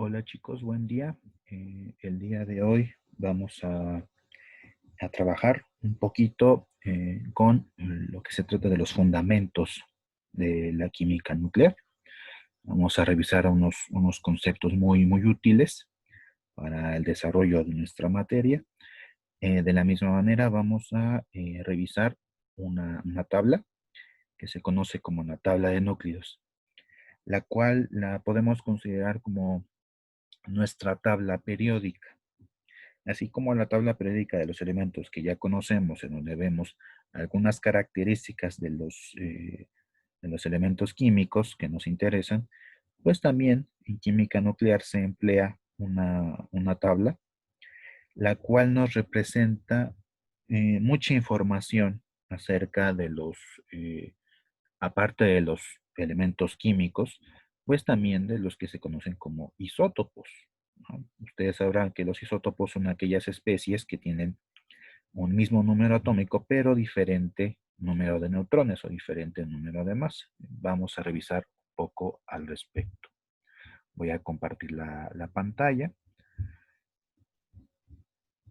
Hola chicos, buen día. El día de hoy vamos a trabajar un poquito con lo que se trata de los fundamentos de la química nuclear. Vamos a revisar unos conceptos muy útiles para el desarrollo de nuestra materia. De la misma manera vamos a revisar una tabla que se conoce como la tabla de núcleos, la cual la podemos considerar como nuestra tabla periódica. Así como la tabla periódica de los elementos que ya conocemos, en donde vemos algunas características de los elementos químicos que nos interesan, pues también en química nuclear se emplea una tabla, la cual nos representa mucha información acerca de aparte de los elementos químicos, pues también de los que se conocen como isótopos, ¿no? Ustedes sabrán que los isótopos son aquellas especies que tienen un mismo número atómico, pero diferente número de neutrones o diferente número de masa. Vamos a revisar un poco al respecto. Voy a compartir la pantalla.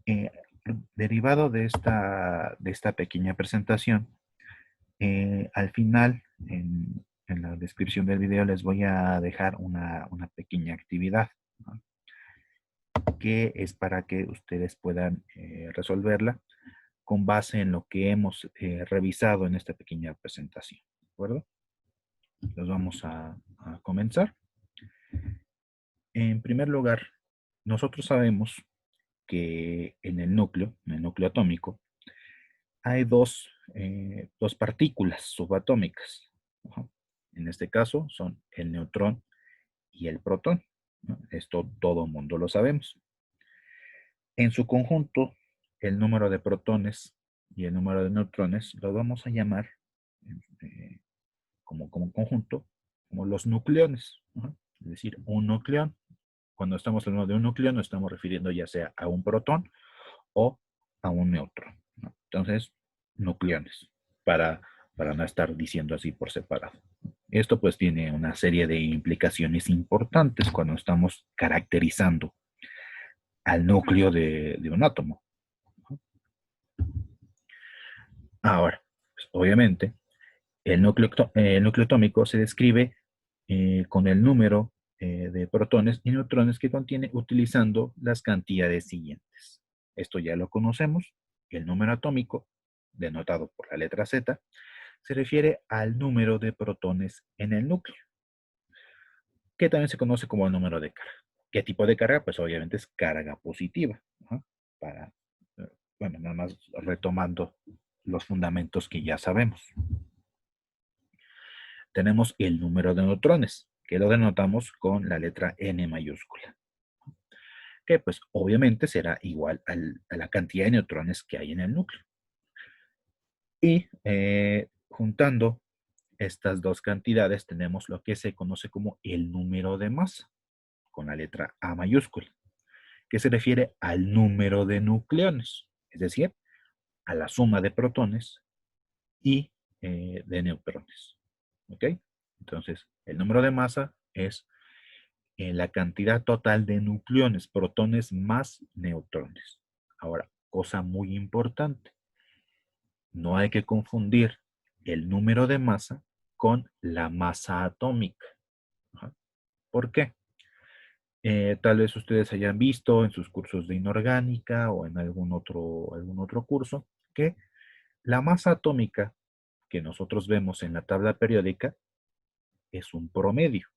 Eh, Derivado de esta pequeña presentación, al final, en la descripción del video, les voy a dejar una pequeña actividad, ¿no? Que es para que ustedes puedan resolverla con base en lo que hemos revisado en esta pequeña presentación. ¿De acuerdo? Entonces vamos a comenzar. En primer lugar, nosotros sabemos que en el núcleo atómico, hay dos partículas subatómicas. Ajá. En este caso son el neutrón y el protón, ¿no? Esto todo el mundo lo sabemos. En su conjunto, el número de protones y el número de neutrones lo vamos a llamar eh, como conjunto, como los nucleones, ¿no? Es decir, un nucleón. Cuando estamos hablando de un nucleón, nos estamos refiriendo ya sea a un protón o a un neutrón, ¿no? Entonces, nucleones, para no estar diciendo así por separado. Esto pues tiene una serie de implicaciones importantes cuando estamos caracterizando al núcleo de un átomo. Ahora, pues, obviamente, el núcleo atómico se describe con el número de protones y neutrones que contiene utilizando las cantidades siguientes. Esto ya lo conocemos. El número atómico, denotado por la letra Z, se refiere al número de protones en el núcleo, que también se conoce como el número de carga. ¿Qué tipo de carga? Pues obviamente es carga positiva. ¿No? Para, bueno, nada más retomando los fundamentos que ya sabemos. Tenemos el número de neutrones, que lo denotamos con la letra N mayúscula, que pues obviamente será igual a la cantidad de neutrones que hay en el núcleo. Y juntando estas dos cantidades tenemos lo que se conoce como el número de masa, con la letra A mayúscula, que se refiere al número de nucleones, es decir, a la suma de protones y de neutrones. ¿Ok? Entonces, el número de masa es la cantidad total de nucleones, protones más neutrones. Ahora, cosa muy importante, no hay que confundir el número de masa con la masa atómica. Ajá. ¿Por qué? Tal vez ustedes hayan visto en sus cursos de inorgánica o en algún otro curso que la masa atómica que nosotros vemos en la tabla periódica es un promedio.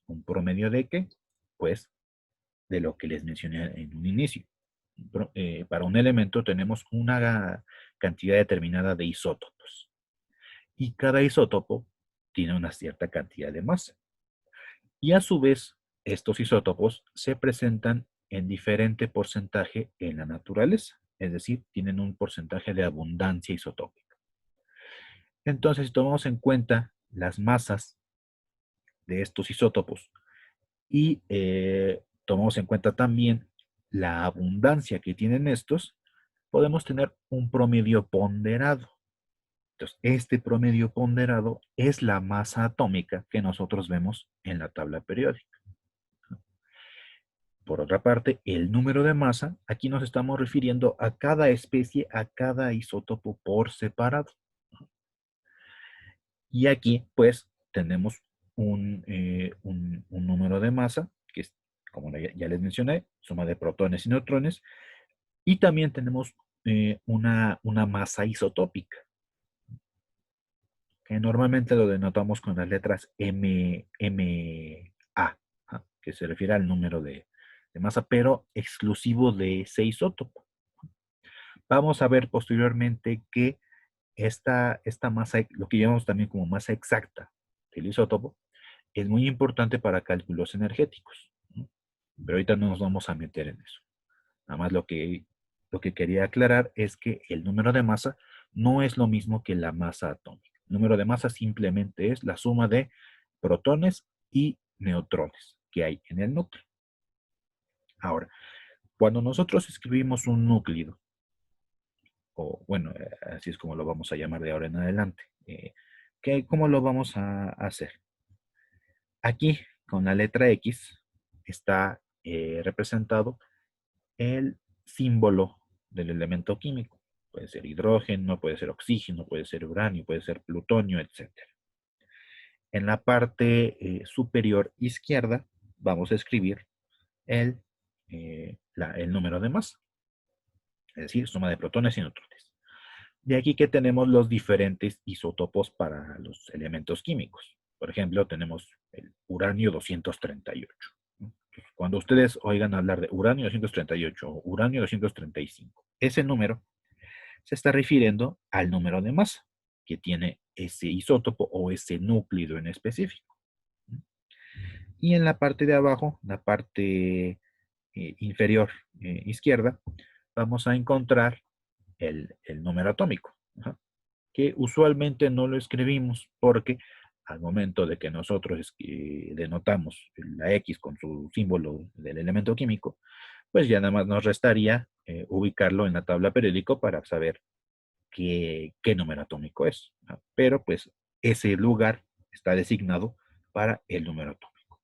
¿Un promedio de qué? Pues de lo que les mencioné en un inicio. Para un elemento tenemos una cantidad determinada de isótopos y cada isótopo tiene una cierta cantidad de masa. Y a su vez, estos isótopos se presentan en diferente porcentaje en la naturaleza, es decir, tienen un porcentaje de abundancia isotópica. Entonces, si tomamos en cuenta las masas de estos isótopos y tomamos en cuenta también la abundancia que tienen estos, podemos tener un promedio ponderado. Entonces, este promedio ponderado es la masa atómica que nosotros vemos en la tabla periódica. Por otra parte, el número de masa, aquí nos estamos refiriendo a cada especie, a cada isótopo por separado. Y aquí, pues, tenemos un número de masa, que es, como ya les mencioné, suma de protones y neutrones, y también tenemos una masa isotópica, que normalmente lo denotamos con las letras MA, que se refiere al número de masa, pero exclusivo de ese isótopo. Vamos a ver posteriormente que esta masa, lo que llamamos también como masa exacta del isótopo, es muy importante para cálculos energéticos, ¿no? Pero ahorita no nos vamos a meter en eso. Nada más lo que quería aclarar es que el número de masa no es lo mismo que la masa atómica. El número de masa simplemente es la suma de protones y neutrones que hay en el núcleo. Ahora, cuando nosotros escribimos un núcleo, o bueno, así es como lo vamos a llamar de ahora en adelante, ¿cómo lo vamos a hacer? Aquí, con la letra X, está representado el símbolo del elemento químico. Puede ser hidrógeno, puede ser oxígeno, puede ser uranio, puede ser plutonio, etc. En la parte superior izquierda vamos a escribir el número de masa, es decir, suma de protones y neutrones. De aquí que tenemos los diferentes isótopos para los elementos químicos. Por ejemplo, tenemos el uranio 238. Cuando ustedes oigan hablar de uranio 238 o uranio 235, ese número se está refiriendo al número de masa que tiene ese isótopo o ese núcleo en específico. Y en la parte de abajo, la parte inferior izquierda, vamos a encontrar el número atómico, ¿no? Que usualmente no lo escribimos porque al momento de que nosotros denotamos la X con su símbolo del elemento químico, pues ya nada más nos restaría ubicarlo en la tabla periódica para saber qué número atómico es, ¿no? Pero pues ese lugar está designado para el número atómico.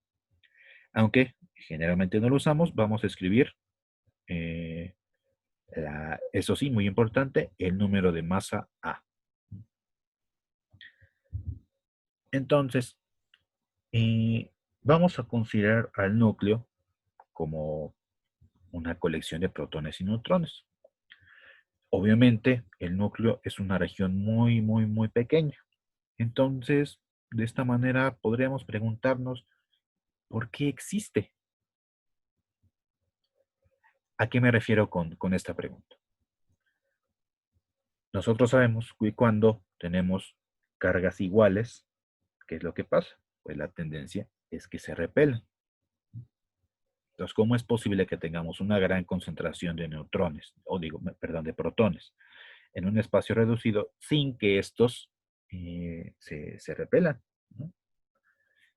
Aunque generalmente no lo usamos, vamos a escribir, eh, eso sí, muy importante, el número de masa A. Entonces, vamos a considerar al núcleo como una colección de protones y neutrones. Obviamente, el núcleo es una región muy, muy, muy pequeña. Entonces, de esta manera podríamos preguntarnos, ¿por qué existe? ¿A qué me refiero con esta pregunta? Nosotros sabemos que cuando tenemos cargas iguales, ¿qué es lo que pasa? Pues la tendencia es que se repelen. Entonces, ¿cómo es posible que tengamos una gran concentración de neutrones, o digo, perdón, de protones, en un espacio reducido sin que estos se repelan, ¿no?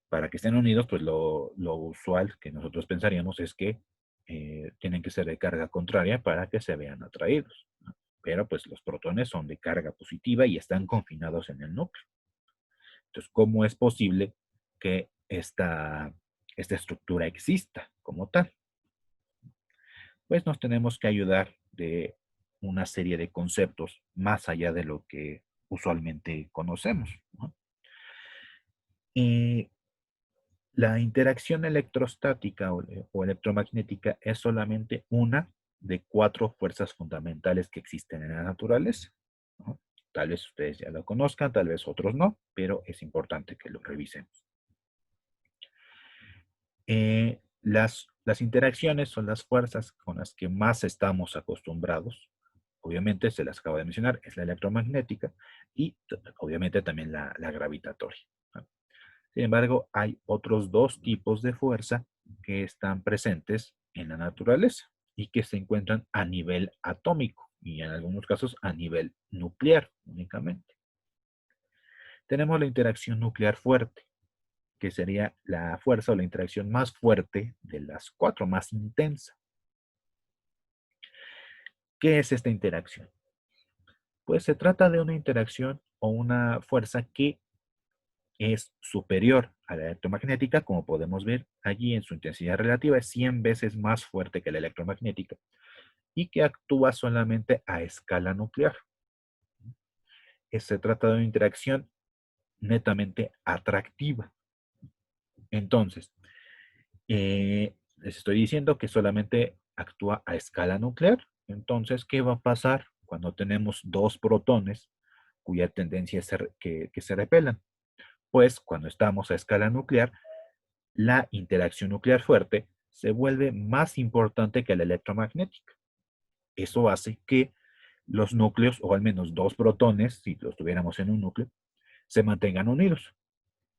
Para que estén unidos, pues lo usual que nosotros pensaríamos es que tienen que ser de carga contraria para que se vean atraídos, ¿no? Pero pues los protones son de carga positiva y están confinados en el núcleo. Entonces, ¿cómo es posible que esta estructura exista como tal? Pues nos tenemos que ayudar de una serie de conceptos más allá de lo que usualmente conocemos, ¿no? Y la interacción electrostática o electromagnética es solamente una de cuatro fuerzas fundamentales que existen en la naturaleza, ¿no? Tal vez ustedes ya lo conozcan, tal vez otros no, pero es importante que lo revisemos. Las interacciones son las fuerzas con las que más estamos acostumbrados. Obviamente, se las acabo de mencionar, es la electromagnética y obviamente también la gravitatoria, ¿no? Sin embargo, hay otros dos tipos de fuerza que están presentes en la naturaleza y que se encuentran a nivel atómico y en algunos casos a nivel nuclear únicamente. Tenemos la interacción nuclear fuerte, que sería la fuerza o la interacción más fuerte de las cuatro, más intensa. ¿Qué es esta interacción? Pues se trata de una interacción o una fuerza que es superior a la electromagnética, como podemos ver allí en su intensidad relativa, es 100 veces más fuerte que la electromagnética y que actúa solamente a escala nuclear. Se trata de una interacción netamente atractiva. Entonces, les estoy diciendo que solamente actúa a escala nuclear. Entonces, ¿qué va a pasar cuando tenemos dos protones cuya tendencia es que se repelan? Pues cuando estamos a escala nuclear, la interacción nuclear fuerte se vuelve más importante que la electromagnética. Eso hace que los núcleos, o al menos dos protones, si los tuviéramos en un núcleo, se mantengan unidos,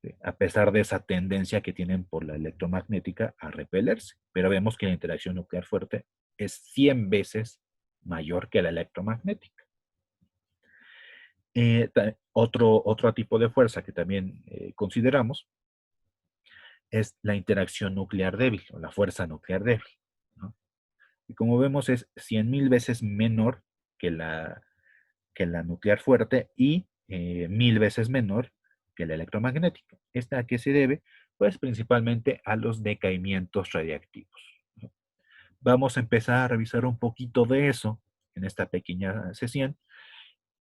¿sí? A pesar de esa tendencia que tienen por la electromagnética a repelerse. Pero vemos que la interacción nuclear fuerte es 100 veces mayor que la electromagnética. Otro tipo de fuerza que también consideramos es la interacción nuclear débil o la fuerza nuclear débil, ¿no? Y como vemos es 100.000 veces menor que la nuclear fuerte y 1000 veces menor que la electromagnética. ¿Esta a qué se debe? Pues principalmente a los decaimientos radiactivos, ¿no? Vamos a empezar a revisar un poquito de eso en esta pequeña sesión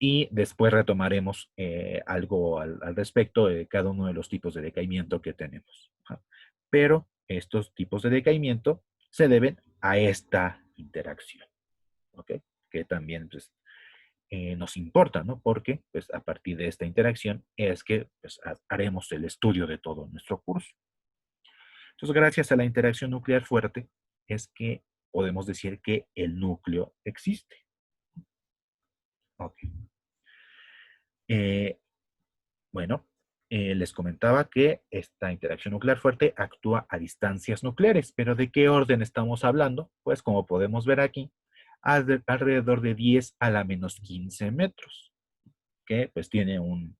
y después retomaremos algo al respecto de cada uno de los tipos de decaimiento que tenemos, ¿no? Pero estos tipos de decaimiento se deben a esta interacción, ¿ok? Que también pues, nos importa, ¿no? Porque pues, a partir de esta interacción es que pues, haremos el estudio de todo nuestro curso. Entonces, gracias a la interacción nuclear fuerte, es que podemos decir que el núcleo existe. Ok. Eh, bueno, les comentaba que esta interacción nuclear fuerte actúa a distancias nucleares, pero ¿de qué orden estamos hablando? Pues como podemos ver aquí, alrededor de 10 a la menos 15 metros, que pues tiene un,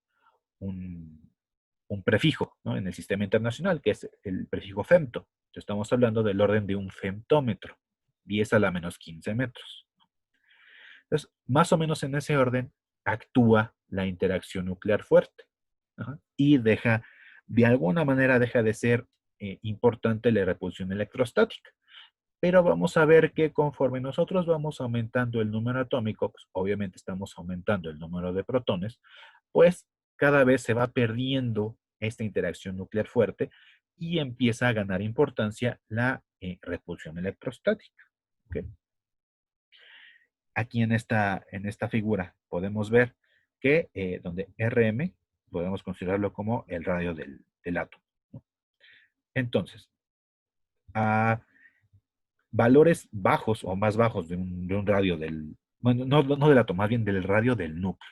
un prefijo, ¿no? En el sistema internacional, que es el prefijo femto. Entonces, estamos hablando del orden de un femtómetro, 10 a la menos 15 metros. Entonces, más o menos en ese orden actúa la interacción nuclear fuerte. Ajá, y de alguna manera deja de ser importante la repulsión electrostática. Pero vamos a ver que conforme nosotros vamos aumentando el número atómico, pues obviamente estamos aumentando el número de protones, pues cada vez se va perdiendo esta interacción nuclear fuerte y empieza a ganar importancia la repulsión electrostática. ¿Okay? Aquí en esta figura podemos ver que donde Rm podemos considerarlo como el radio del átomo, ¿no? Entonces, a valores bajos o más bajos de un radio bueno, no del átomo, más bien del radio del núcleo.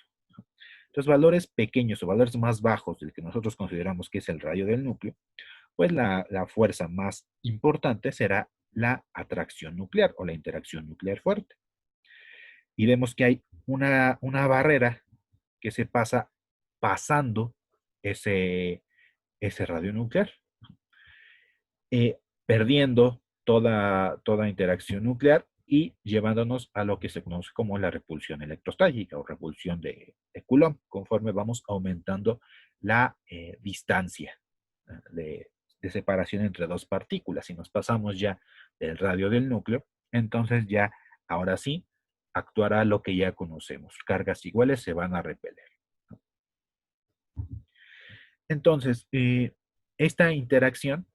Entonces, valores pequeños o valores más bajos del que nosotros consideramos que es el radio del núcleo, pues la fuerza más importante será la atracción nuclear o la interacción nuclear fuerte. Y vemos que hay una barrera que se pasa pasando ese radio nuclear, perdiendo toda interacción nuclear y llevándonos a lo que se conoce como la repulsión electrostática o repulsión de Coulomb, conforme vamos aumentando la distancia de separación entre dos partículas. Si nos pasamos ya del radio del núcleo, entonces ya, ahora sí, actuará lo que ya conocemos. Cargas iguales se van a repeler. Entonces, esta interacción,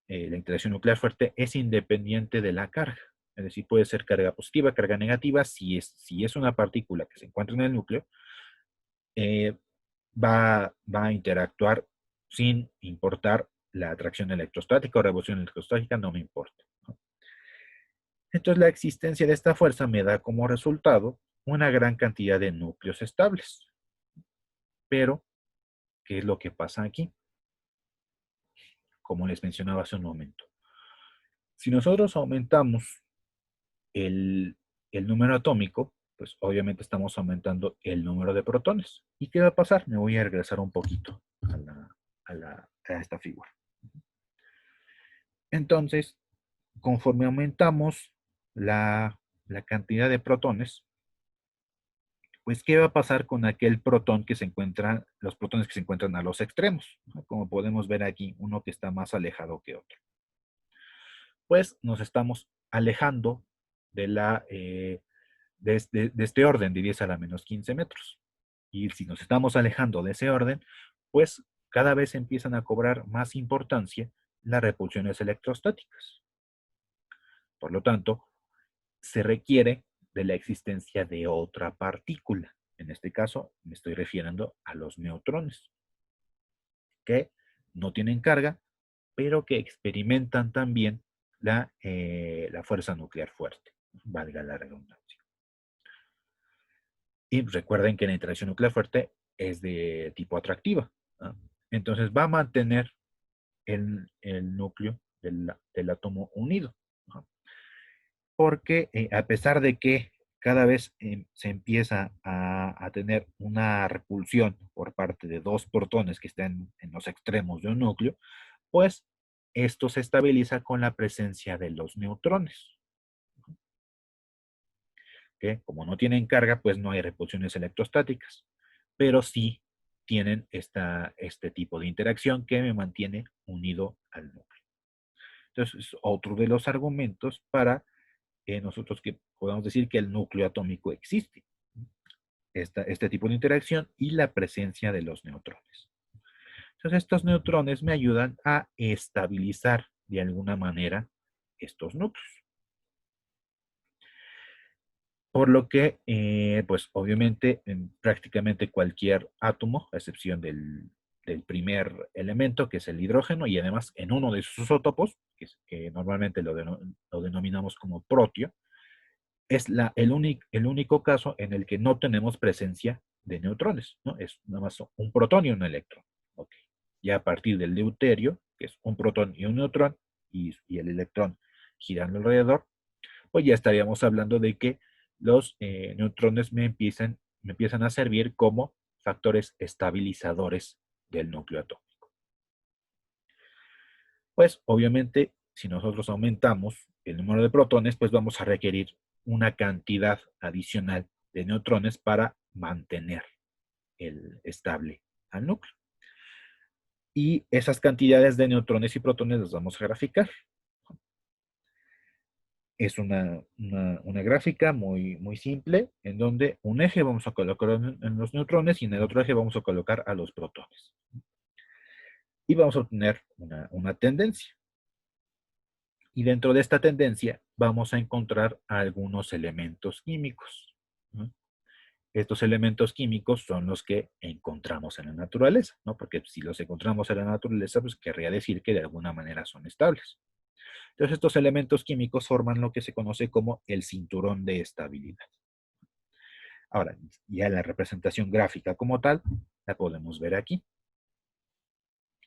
la interacción nuclear fuerte, es independiente de la carga. Es decir, puede ser carga positiva, carga negativa. Si es una partícula que se encuentra en el núcleo, eh, va a interactuar sin importar la atracción electrostática o revolución electrostática, no me importa, ¿no? Entonces, la existencia de esta fuerza me da como resultado una gran cantidad de núcleos estables. Pero, ¿qué es lo que pasa aquí? Como les mencionaba hace un momento. Si nosotros aumentamos el número atómico, pues obviamente estamos aumentando el número de protones. ¿Y qué va a pasar? Me voy a regresar un poquito a esta figura. Entonces, conforme aumentamos la cantidad de protones, Pues, ¿qué va a pasar con aquel protón que se encuentra, los protones que se encuentran a los extremos? ¿No? Como podemos ver aquí, uno que está más alejado que otro. Pues nos estamos alejando de, de este orden de 10 a la menos 15 metros. Y si nos estamos alejando de ese orden, pues cada vez empiezan a cobrar más importancia las repulsiones electrostáticas. Por lo tanto, se requiere de la existencia de otra partícula. En este caso, me estoy refiriendo a los neutrones, que no tienen carga, pero que experimentan también la fuerza nuclear fuerte, valga la redundancia. Y recuerden que la interacción nuclear fuerte es de tipo atractiva, ¿no? Entonces va a mantener el núcleo del átomo unido, ¿no? Porque a pesar de que cada vez se empieza a tener una repulsión por parte de dos protones que están en los extremos de un núcleo, pues esto se estabiliza con la presencia de los neutrones, que como no tienen carga, pues no hay repulsiones electrostáticas, pero sí tienen este tipo de interacción que me mantiene unido al núcleo. Entonces, es otro de los argumentos para nosotros que podamos decir que el núcleo atómico existe. Este tipo de interacción y la presencia de los neutrones. Entonces, estos neutrones me ayudan a estabilizar de alguna manera estos núcleos. Por lo que, pues obviamente, en prácticamente cualquier átomo, a excepción del primer elemento, que es el hidrógeno, y además en uno de sus isótopos, que normalmente lo denominamos como protio, es el único caso en el que no tenemos presencia de neutrones, ¿no? Es nada más un protón y un electrón. Okay. Ya a partir del deuterio, que es un protón y un neutrón, y el electrón girando alrededor, pues ya estaríamos hablando de que los neutrones me empiezan a servir como factores estabilizadores del núcleo atómico. Pues obviamente, si nosotros aumentamos el número de protones, pues vamos a requerir una cantidad adicional de neutrones para mantener el estable al núcleo. Y esas cantidades de neutrones y protones las vamos a graficar. Es una gráfica muy simple en donde un eje vamos a colocar en los neutrones y en el otro eje vamos a colocar a los protones. Y vamos a obtener una tendencia. Y dentro de esta tendencia vamos a encontrar algunos elementos químicos, ¿no? Estos elementos químicos son los que encontramos en la naturaleza, ¿no? Porque si los encontramos en la naturaleza, pues querría decir que de alguna manera son estables. Entonces, estos elementos químicos forman lo que se conoce como el cinturón de estabilidad. Ahora, ya la representación gráfica como tal, la podemos ver aquí,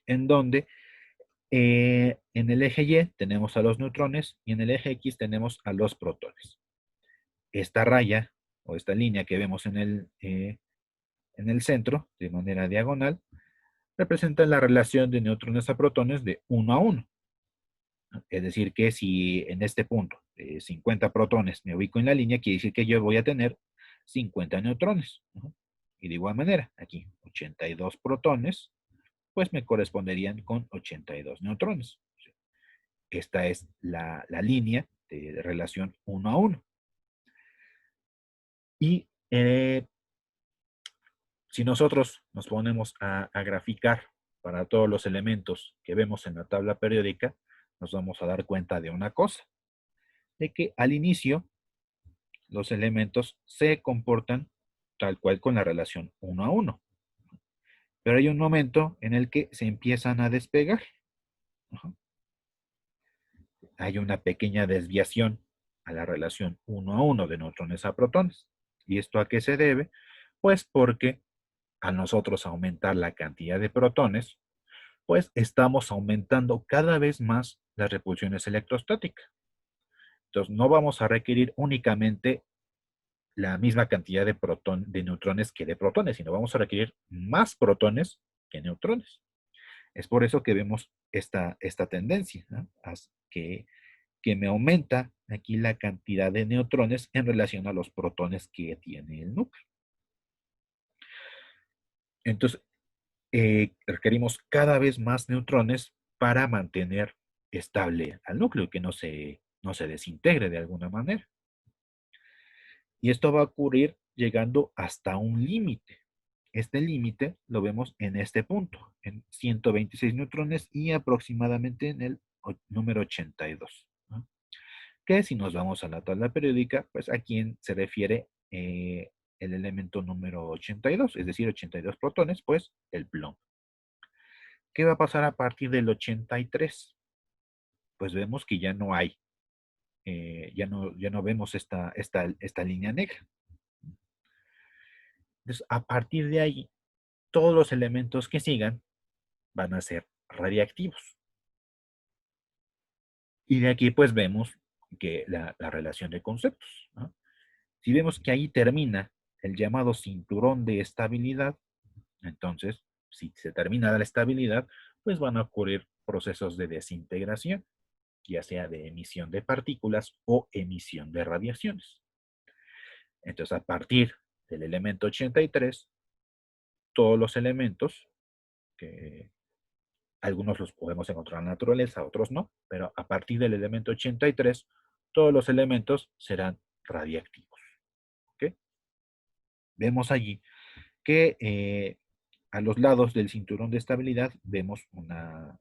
en donde en el eje Y tenemos a los neutrones y en el eje X tenemos a los protones. Esta raya o esta línea que vemos en el centro, de manera diagonal, representa la relación de neutrones a protones de 1 a 1. Es decir, que si en este punto, 50 protones, me ubico en la línea, quiere decir que yo voy a tener 50 neutrones. Y de igual manera, aquí 82 protones, pues me corresponderían con 82 neutrones. Esta es la línea de relación 1 a 1. Y si nosotros nos ponemos a graficar para todos los elementos que vemos en la tabla periódica, nos vamos a dar cuenta de una cosa, de que al inicio los elementos se comportan tal cual con la relación 1 a 1. Pero hay un momento en el que se empiezan a despegar. Hay una pequeña desviación a la relación 1 a 1 de neutrones a protones. ¿Y esto a qué se debe? Pues porque al nosotros aumentar la cantidad de protones, pues estamos aumentando cada vez más las repulsiones electrostáticas. Entonces no vamos a requerir únicamente la misma cantidad de neutrones que de protones, sino vamos a requerir más protones que neutrones. Es por eso que vemos esta tendencia, ¿no? Que me aumenta aquí la cantidad de neutrones en relación a los protones que tiene el núcleo. Entonces, requerimos cada vez más neutrones para mantener estable al núcleo, que no se desintegre de alguna manera. Y esto va a ocurrir llegando hasta un límite. Este límite lo vemos en este punto, en 126 neutrones y aproximadamente en el número 82, ¿no? Que si nos vamos a la tabla periódica, pues a quién se refiere el elemento número 82, es decir, 82 protones, pues el plomo. ¿Qué va a pasar a partir del 83? Pues vemos que ya no hay, ya no vemos esta línea negra. Entonces, a partir de ahí, todos los elementos que sigan van a ser radiactivos. Y de aquí pues vemos que la relación de conceptos, ¿no? Si vemos que ahí termina el llamado cinturón de estabilidad, entonces, si se termina la estabilidad, pues van a ocurrir procesos de desintegración, ya sea de emisión de partículas o emisión de radiaciones. Entonces, a partir del elemento 83, todos los elementos, que algunos los podemos encontrar en la naturaleza, otros no, pero a partir del elemento 83, todos los elementos serán radiactivos. ¿Ok? Vemos allí que a los lados del cinturón de estabilidad vemos una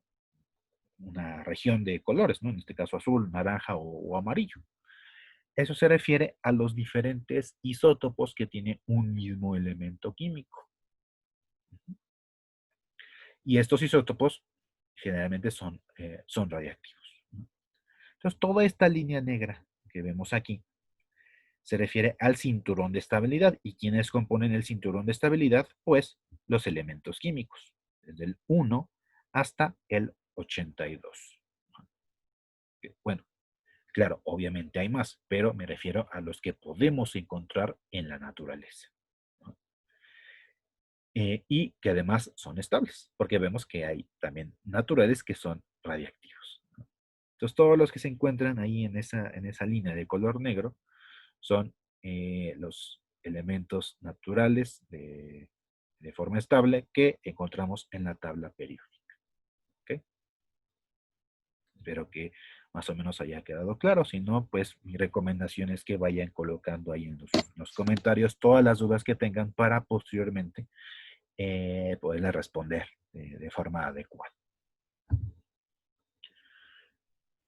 región de colores, ¿no? En este caso azul, naranja o amarillo. Eso se refiere a los diferentes isótopos que tiene un mismo elemento químico. Y estos isótopos generalmente son radiactivos, ¿no? Entonces, toda esta línea negra que vemos aquí se refiere al cinturón de estabilidad. ¿Y quiénes componen el cinturón de estabilidad? Pues los elementos químicos, desde el 1 hasta el 82. Bueno, claro, obviamente hay más, pero me refiero a los que podemos encontrar en la naturaleza, ¿no? Y que además son estables, porque vemos que hay también naturales que son radiactivos, ¿no? Entonces, todos los que se encuentran ahí en esa línea de color negro son los elementos naturales de forma estable que encontramos en la tabla periódica. ¿Ok? Espero que más o menos haya quedado claro. Si no, pues mi recomendación es que vayan colocando ahí en los comentarios todas las dudas que tengan para posteriormente poderles responder de forma adecuada.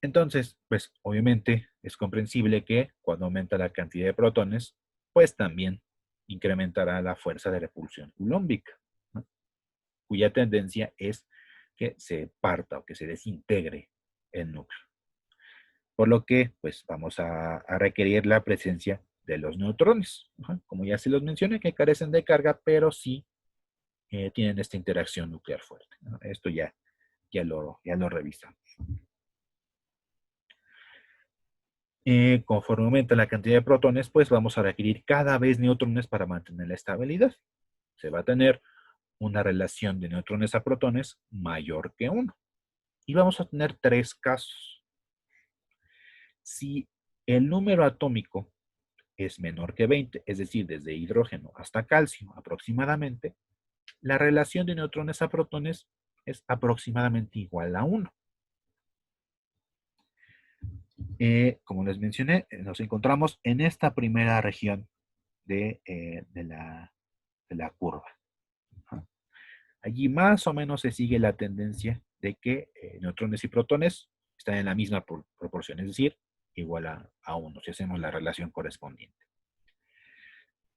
Entonces, pues obviamente es comprensible que cuando aumenta la cantidad de protones, pues también incrementará la fuerza de repulsión culombica, ¿no? Cuya tendencia es que se parta o que se desintegre el núcleo. Por lo que, pues vamos a requerir la presencia de los neutrones, ¿no? Como ya se los mencioné, que carecen de carga, pero sí tienen esta interacción nuclear fuerte, ¿no? Esto ya lo revisamos. Conforme aumenta la cantidad de protones, pues vamos a requerir cada vez neutrones para mantener la estabilidad. Se va a tener una relación de neutrones a protones mayor que 1. Y vamos a tener tres casos. Si el número atómico es menor que 20, es decir, desde hidrógeno hasta calcio aproximadamente, la relación de neutrones a protones es aproximadamente igual a 1. Como les mencioné, nos encontramos en esta primera región de la curva. Allí más o menos se sigue la tendencia de que neutrones y protones están en la misma proporción, es decir, igual a 1, si hacemos la relación correspondiente.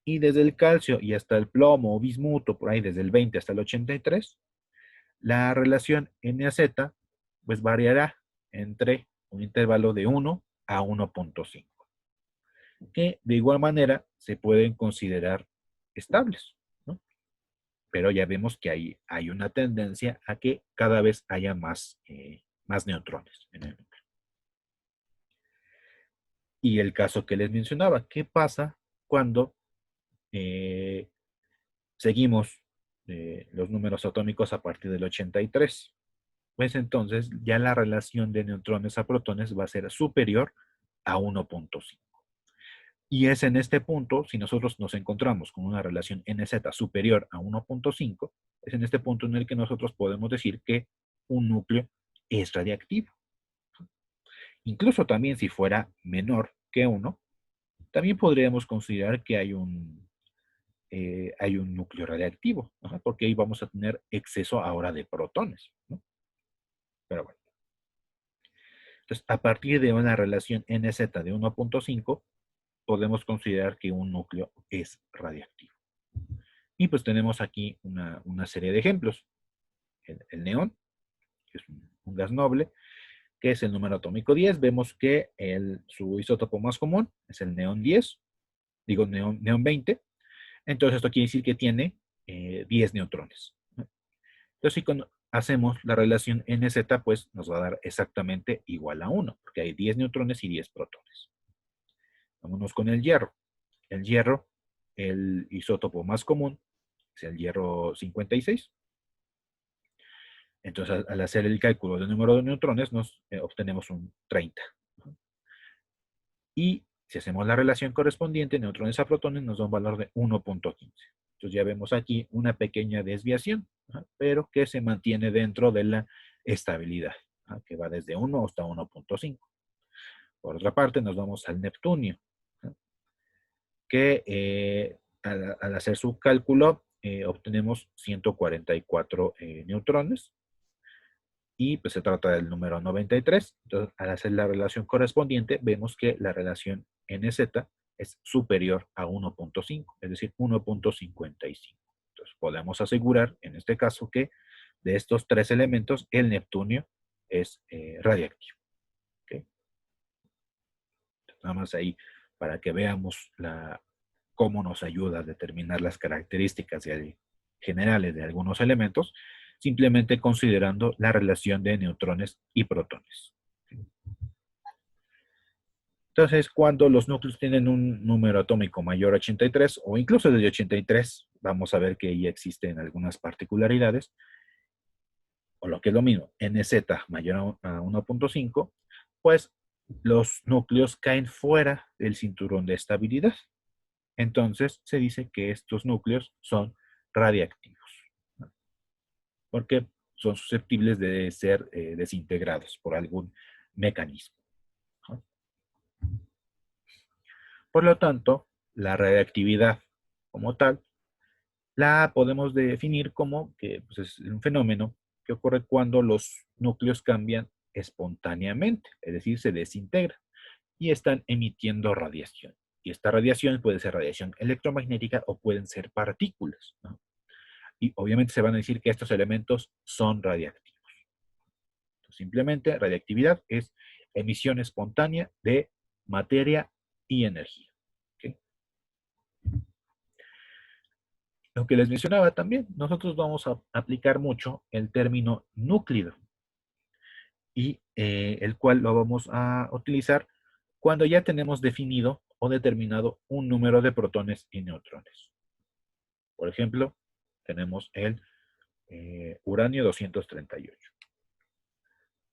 Y desde el calcio y hasta el plomo o bismuto, por ahí desde el 20 hasta el 83, la relación NaZ pues variará entre un intervalo de 1 a 1.5, que de igual manera se pueden considerar estables, ¿no? Pero ya vemos que hay una tendencia a que cada vez haya más neutrones en el núcleo. Y el caso que les mencionaba, ¿qué pasa cuando eh, seguimos los números atómicos a partir del 83? Pues entonces ya la relación de neutrones a protones va a ser superior a 1.5. Y es en este punto, si nosotros nos encontramos con una relación NZ superior a 1.5, es en este punto en el que nosotros podemos decir que un núcleo es radiactivo. Incluso también si fuera menor que 1, también podríamos considerar que hay un núcleo radiactivo, porque ahí vamos a tener exceso ahora de protones, ¿no? Pero bueno. Entonces, a partir de una relación NZ de 1.5, podemos considerar que un núcleo es radiactivo. Y pues tenemos aquí una serie de ejemplos. El neón, que es un gas noble, que es el número atómico 10. Vemos que su isótopo más común es el neón 10, digo neón 20. Entonces esto quiere decir que tiene 10 neutrones. Entonces si hacemos la relación NZ, pues nos va a dar exactamente igual a 1, porque hay 10 neutrones y 10 protones. Vámonos con el hierro. El hierro, el isótopo más común, es el hierro 56. Entonces, al hacer el cálculo del número de neutrones, nos obtenemos un 30. Y si hacemos la relación correspondiente, neutrones a protones, nos da un valor de 1.15. Entonces ya vemos aquí una pequeña desviación, pero que se mantiene dentro de la estabilidad, que va desde 1 hasta 1.5. Por otra parte, nos vamos al neptunio, que al hacer su cálculo obtenemos 144 neutrones, y pues se trata del número 93. Entonces, al hacer la relación correspondiente, vemos que la relación NZ es superior a 1.5, es decir, 1.55. Entonces, podemos asegurar, en este caso, que de estos tres elementos, el neptunio es radiactivo. ¿Okay? Nada más ahí para que veamos cómo nos ayuda a determinar las características generales de algunos elementos, simplemente considerando la relación de neutrones y protones. Entonces, cuando los núcleos tienen un número atómico mayor a 83, o incluso desde 83, vamos a ver que ahí existen algunas particularidades, o lo que es lo mismo, NZ mayor a 1.5, pues los núcleos caen fuera del cinturón de estabilidad. Entonces, se dice que estos núcleos son radiactivos, ¿no? Porque son susceptibles de ser desintegrados por algún mecanismo, ¿no? Por lo tanto, la radiactividad como tal la podemos definir como que pues, es un fenómeno que ocurre cuando los núcleos cambian espontáneamente, es decir, se desintegran y están emitiendo radiación. Y esta radiación puede ser radiación electromagnética o pueden ser partículas, ¿no? Y obviamente se van a decir que estos elementos son radiactivos. Entonces, simplemente radiactividad es emisión espontánea de materia y energía. ¿Okay? Lo que les mencionaba también, nosotros vamos a aplicar mucho el término núclido y el cual lo vamos a utilizar cuando ya tenemos definido o determinado un número de protones y neutrones. Por ejemplo, tenemos el uranio 238.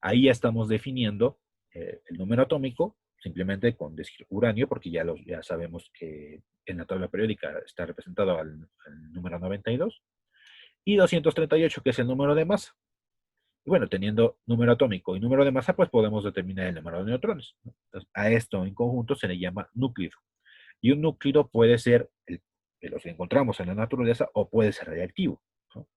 Ahí ya estamos definiendo el número atómico, simplemente con decir uranio, porque ya sabemos que en la tabla periódica está representado al número 92, y 238, que es el número de masa. Y bueno, teniendo número atómico y número de masa, pues podemos determinar el número de neutrones. Entonces, a esto en conjunto se le llama núclido. Y un núclido puede ser el de los que encontramos en la naturaleza o puede ser radiactivo, ¿no?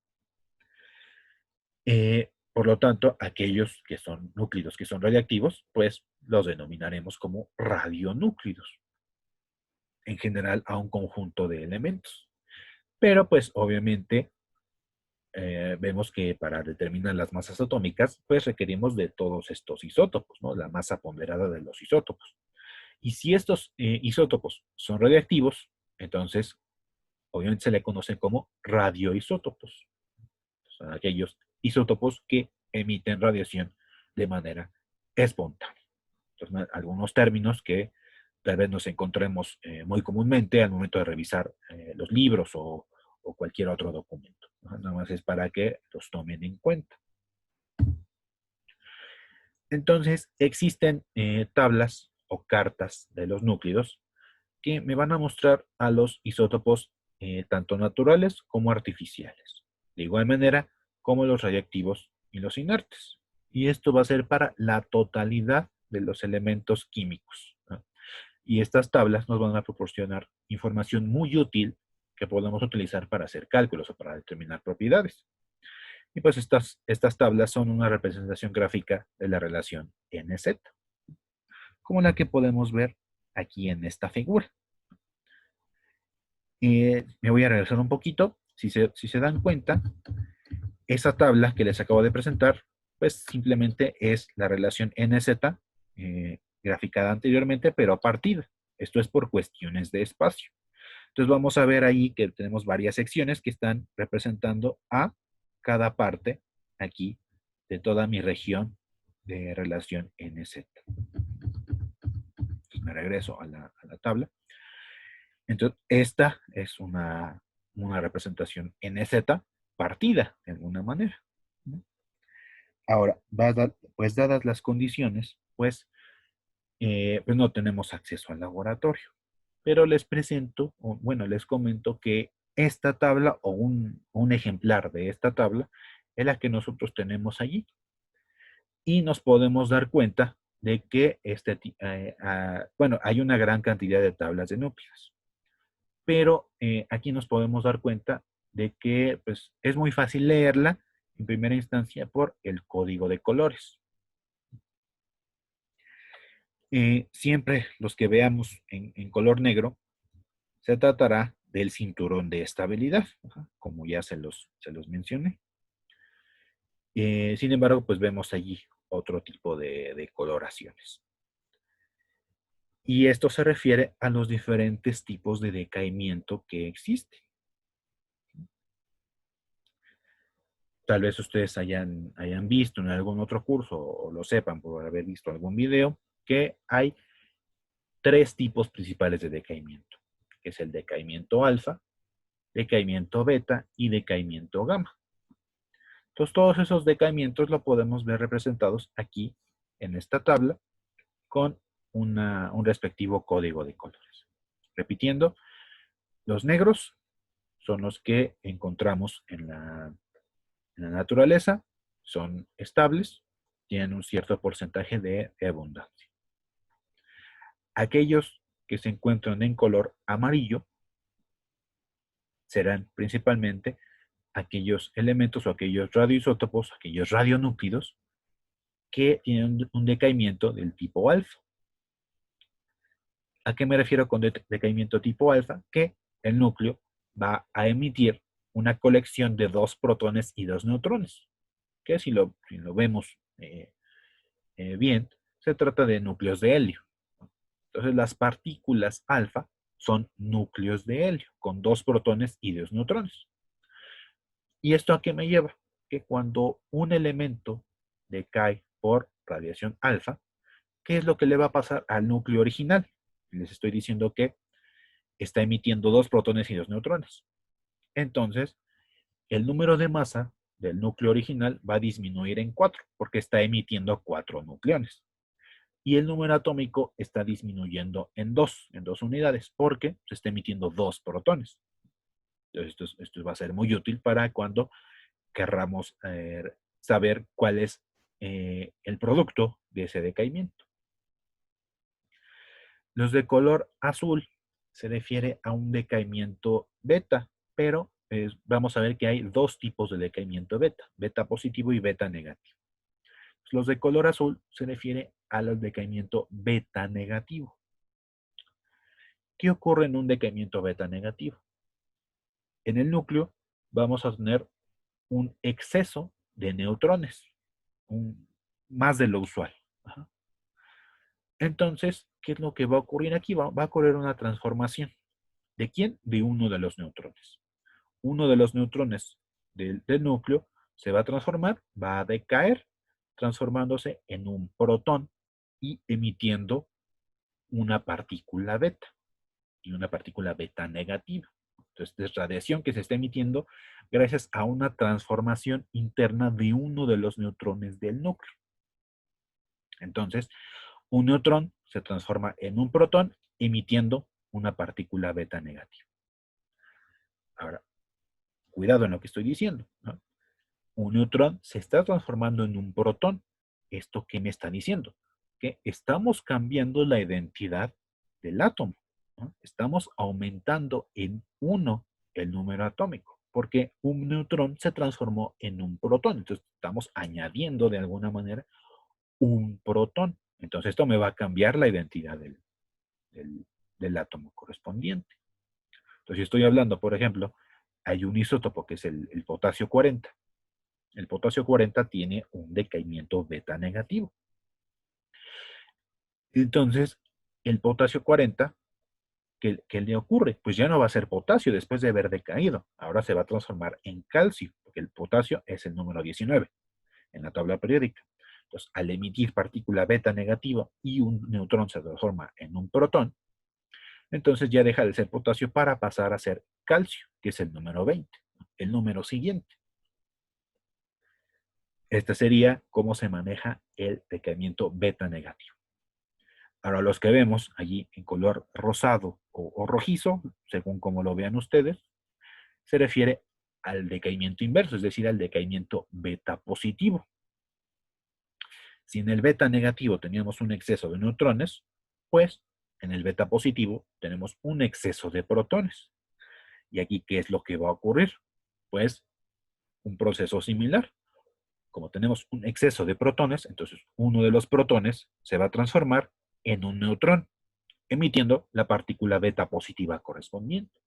Por lo tanto, aquellos que son núclidos que son radiactivos, pues los denominaremos como radionúclidos, en general a un conjunto de elementos. Pero pues obviamente vemos que para determinar las masas atómicas, pues requerimos de todos estos isótopos, ¿no? La masa ponderada de los isótopos. Y si estos isótopos son radiactivos, entonces obviamente se le conocen como radioisótopos. Son aquellos isótopos que emiten radiación de manera espontánea. Entonces, algunos términos que tal vez nos encontremos muy comúnmente al momento de revisar los libros o cualquier otro documento. Nada más es para que los tomen en cuenta. Entonces, existen tablas o cartas de los núcleos que me van a mostrar a los isótopos tanto naturales como artificiales. De igual manera como los radiactivos y los inertes. Y esto va a ser para la totalidad de los elementos químicos, ¿no? Y estas tablas nos van a proporcionar información muy útil que podemos utilizar para hacer cálculos o para determinar propiedades. Y pues estas tablas son una representación gráfica de la relación NZ, como la que podemos ver aquí en esta figura. Me voy a regresar un poquito. Si se dan cuenta, esa tabla que les acabo de presentar, pues simplemente es la relación NZ graficada anteriormente, pero a partida. Esto es por cuestiones de espacio. Entonces vamos a ver ahí que tenemos varias secciones que están representando a cada parte aquí de toda mi región de relación NZ. Entonces me regreso a la tabla. Entonces esta es una representación NZ partida de alguna manera, ¿no? Ahora, pues dadas las condiciones, pues no tenemos acceso al laboratorio. Pero les presento, o bueno, les comento que esta tabla o un ejemplar de esta tabla es la que nosotros tenemos allí. Y nos podemos dar cuenta de que bueno, hay una gran cantidad de tablas de núcleos. Pero aquí nos podemos dar cuenta de que pues, es muy fácil leerla en primera instancia por el código de colores. Siempre los que veamos en color negro, se tratará del cinturón de estabilidad, como ya se los mencioné. Sin embargo, pues vemos allí otro tipo de coloraciones. Y esto se refiere a los diferentes tipos de decaimiento que existen. Tal vez ustedes hayan visto en algún otro curso o lo sepan por haber visto algún video que hay tres tipos principales de decaimiento, que es el decaimiento alfa, decaimiento beta y decaimiento gamma. Entonces, todos esos decaimientos lo podemos ver representados aquí en esta tabla con un respectivo código de colores. Repitiendo, los negros son los que encontramos en la naturaleza, son estables, tienen un cierto porcentaje de abundancia. Aquellos que se encuentran en color amarillo serán principalmente aquellos elementos o aquellos radioisótopos, aquellos radionúclidos que tienen un decaimiento del tipo alfa. ¿A qué me refiero con decaimiento tipo alfa? Que el núcleo va a emitir una colección de 2 protones y 2 neutrones, que si lo vemos bien, se trata de núcleos de helio. Entonces las partículas alfa son núcleos de helio, con 2 protones y 2 neutrones. ¿Y esto a qué me lleva? Que cuando un elemento decae por radiación alfa, ¿qué es lo que le va a pasar al núcleo original? Les estoy diciendo que está emitiendo 2 protones y 2 neutrones. Entonces, el número de masa del núcleo original va a disminuir en 4, porque está emitiendo 4 nucleones. Y el número atómico está disminuyendo en 2 unidades, porque se está emitiendo 2 protones. Entonces, esto va a ser muy útil para cuando querramos saber cuál es el producto de ese decaimiento. Los de color azul se refiere a un decaimiento beta, pero vamos a ver que hay dos tipos de decaimiento beta, beta positivo y beta negativo. Los de color azul se refiere al decaimiento beta negativo. ¿Qué ocurre en un decaimiento beta negativo? En el núcleo vamos a tener un exceso de neutrones, más de lo usual. Ajá. Entonces, ¿qué es lo que va a ocurrir aquí? Va a ocurrir una transformación. ¿De quién? De uno de los neutrones. Uno de los neutrones del núcleo se va a transformar, va a decaer, transformándose en un protón y emitiendo una partícula beta y una partícula beta negativa. Entonces, es radiación que se está emitiendo gracias a una transformación interna de uno de los neutrones del núcleo. Entonces, un neutrón se transforma en un protón emitiendo una partícula beta negativa. Ahora, cuidado en lo que estoy diciendo, ¿no? Un neutrón se está transformando en un protón. ¿Esto qué me está diciendo? Que estamos cambiando la identidad del átomo, ¿no? Estamos aumentando en 1 el número atómico, porque un neutrón se transformó en un protón. Entonces, estamos añadiendo de alguna manera un protón. Entonces, esto me va a cambiar la identidad del, del átomo correspondiente. Entonces, si estoy hablando, por ejemplo, hay un isótopo que es el potasio 40. El potasio 40 tiene un decaimiento beta negativo. Entonces, el potasio 40, ¿qué le ocurre? Pues ya no va a ser potasio después de haber decaído. Ahora se va a transformar en calcio, porque el potasio es el número 19 en la tabla periódica. Entonces, al emitir partícula beta negativa y un neutrón se transforma en un protón, entonces ya deja de ser potasio para pasar a ser calcio, que es el número 20, el número siguiente. Este sería cómo se maneja el decaimiento beta negativo. Ahora los que vemos allí en color rosado o rojizo, según como lo vean ustedes, se refiere al decaimiento inverso, es decir, al decaimiento beta positivo. Si en el beta negativo teníamos un exceso de neutrones, pues en el beta positivo tenemos un exceso de protones. ¿Y aquí qué es lo que va a ocurrir? Pues un proceso similar. Como tenemos un exceso de protones, entonces uno de los protones se va a transformar en un neutrón, emitiendo la partícula beta positiva correspondiente.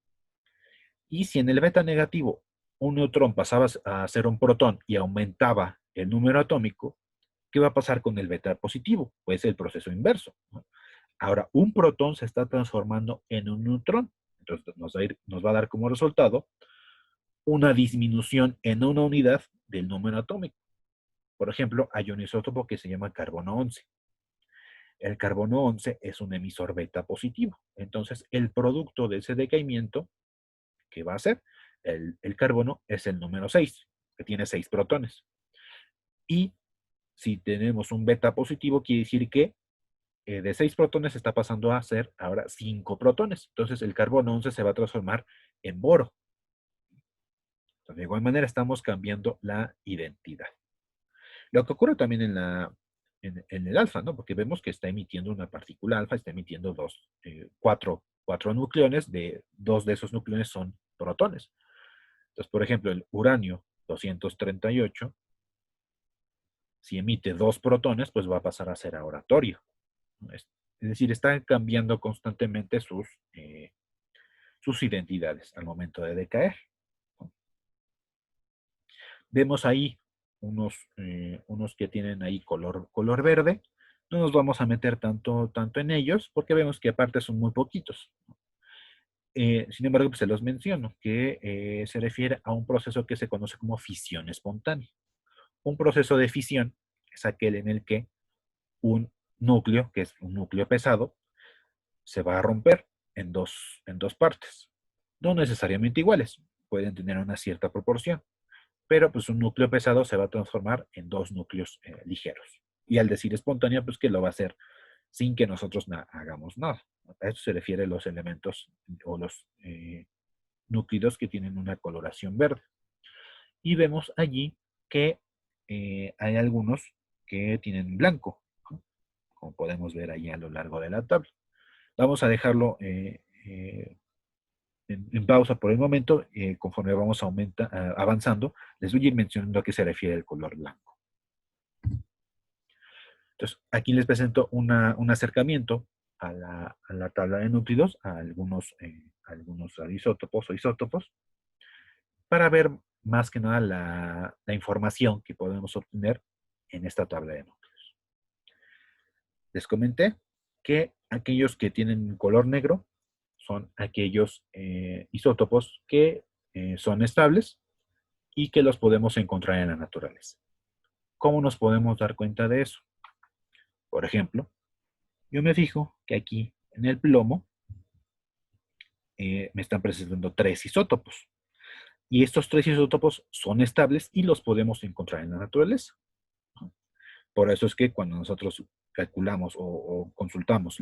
Y si en el beta negativo un neutrón pasaba a ser un protón y aumentaba el número atómico, ¿qué va a pasar con el beta positivo? Pues el proceso inverso, ¿no? Ahora, un protón se está transformando en un neutrón. Entonces nos va a dar como resultado una disminución en una unidad del número atómico. Por ejemplo, hay un isótopo que se llama carbono 11. El carbono 11 es un emisor beta positivo. Entonces, el producto de ese decaimiento, ¿qué va a ser? El carbono es el número 6, que tiene 6 protones. Y si tenemos un beta positivo, quiere decir que de 6 protones está pasando a ser ahora 5 protones. Entonces, el carbono 11 se va a transformar en boro. Entonces, de igual manera, estamos cambiando la identidad. Lo que ocurre también en el alfa, ¿no? Porque vemos que está emitiendo una partícula alfa, está emitiendo cuatro nucleones, dos de esos nucleones son protones. Entonces, por ejemplo, el uranio 238, si emite 2 protones, pues va a pasar a ser ahora torio. Es decir, están cambiando constantemente sus identidades al momento de decaer. Vemos ahí unos que tienen ahí color verde. No nos vamos a meter tanto en ellos porque vemos que aparte son muy poquitos. Sin embargo, pues se los menciono, que se refiere a un proceso que se conoce como fisión espontánea. Un proceso de fisión es aquel en el que un núcleo, que es un núcleo pesado, se va a romper en dos partes. No necesariamente iguales, pueden tener una cierta proporción, pero pues un núcleo pesado se va a transformar en dos núcleos ligeros. Y al decir espontánea, pues que lo va a hacer sin que nosotros hagamos nada. A eso se refiere los elementos o los núcleos que tienen una coloración verde. Y vemos allí que hay algunos que tienen blanco, ¿no? Como podemos ver ahí a lo largo de la tabla. Vamos a dejarlo en pausa por el momento. Conforme vamos avanzando, les voy a ir mencionando a qué se refiere el color blanco. Entonces, aquí les presento un acercamiento a la tabla de núcleos, a algunos isótopos, para ver más que nada la información que podemos obtener en esta tabla de núcleos. Les comenté que aquellos que tienen color negro son aquellos isótopos que son estables y que los podemos encontrar en la naturaleza. ¿Cómo nos podemos dar cuenta de eso? Por ejemplo, yo me fijo que aquí en el plomo me están presentando 3 isótopos. Y estos 3 isótopos son estables y los podemos encontrar en la naturaleza. Por eso es que cuando nosotros calculamos o consultamos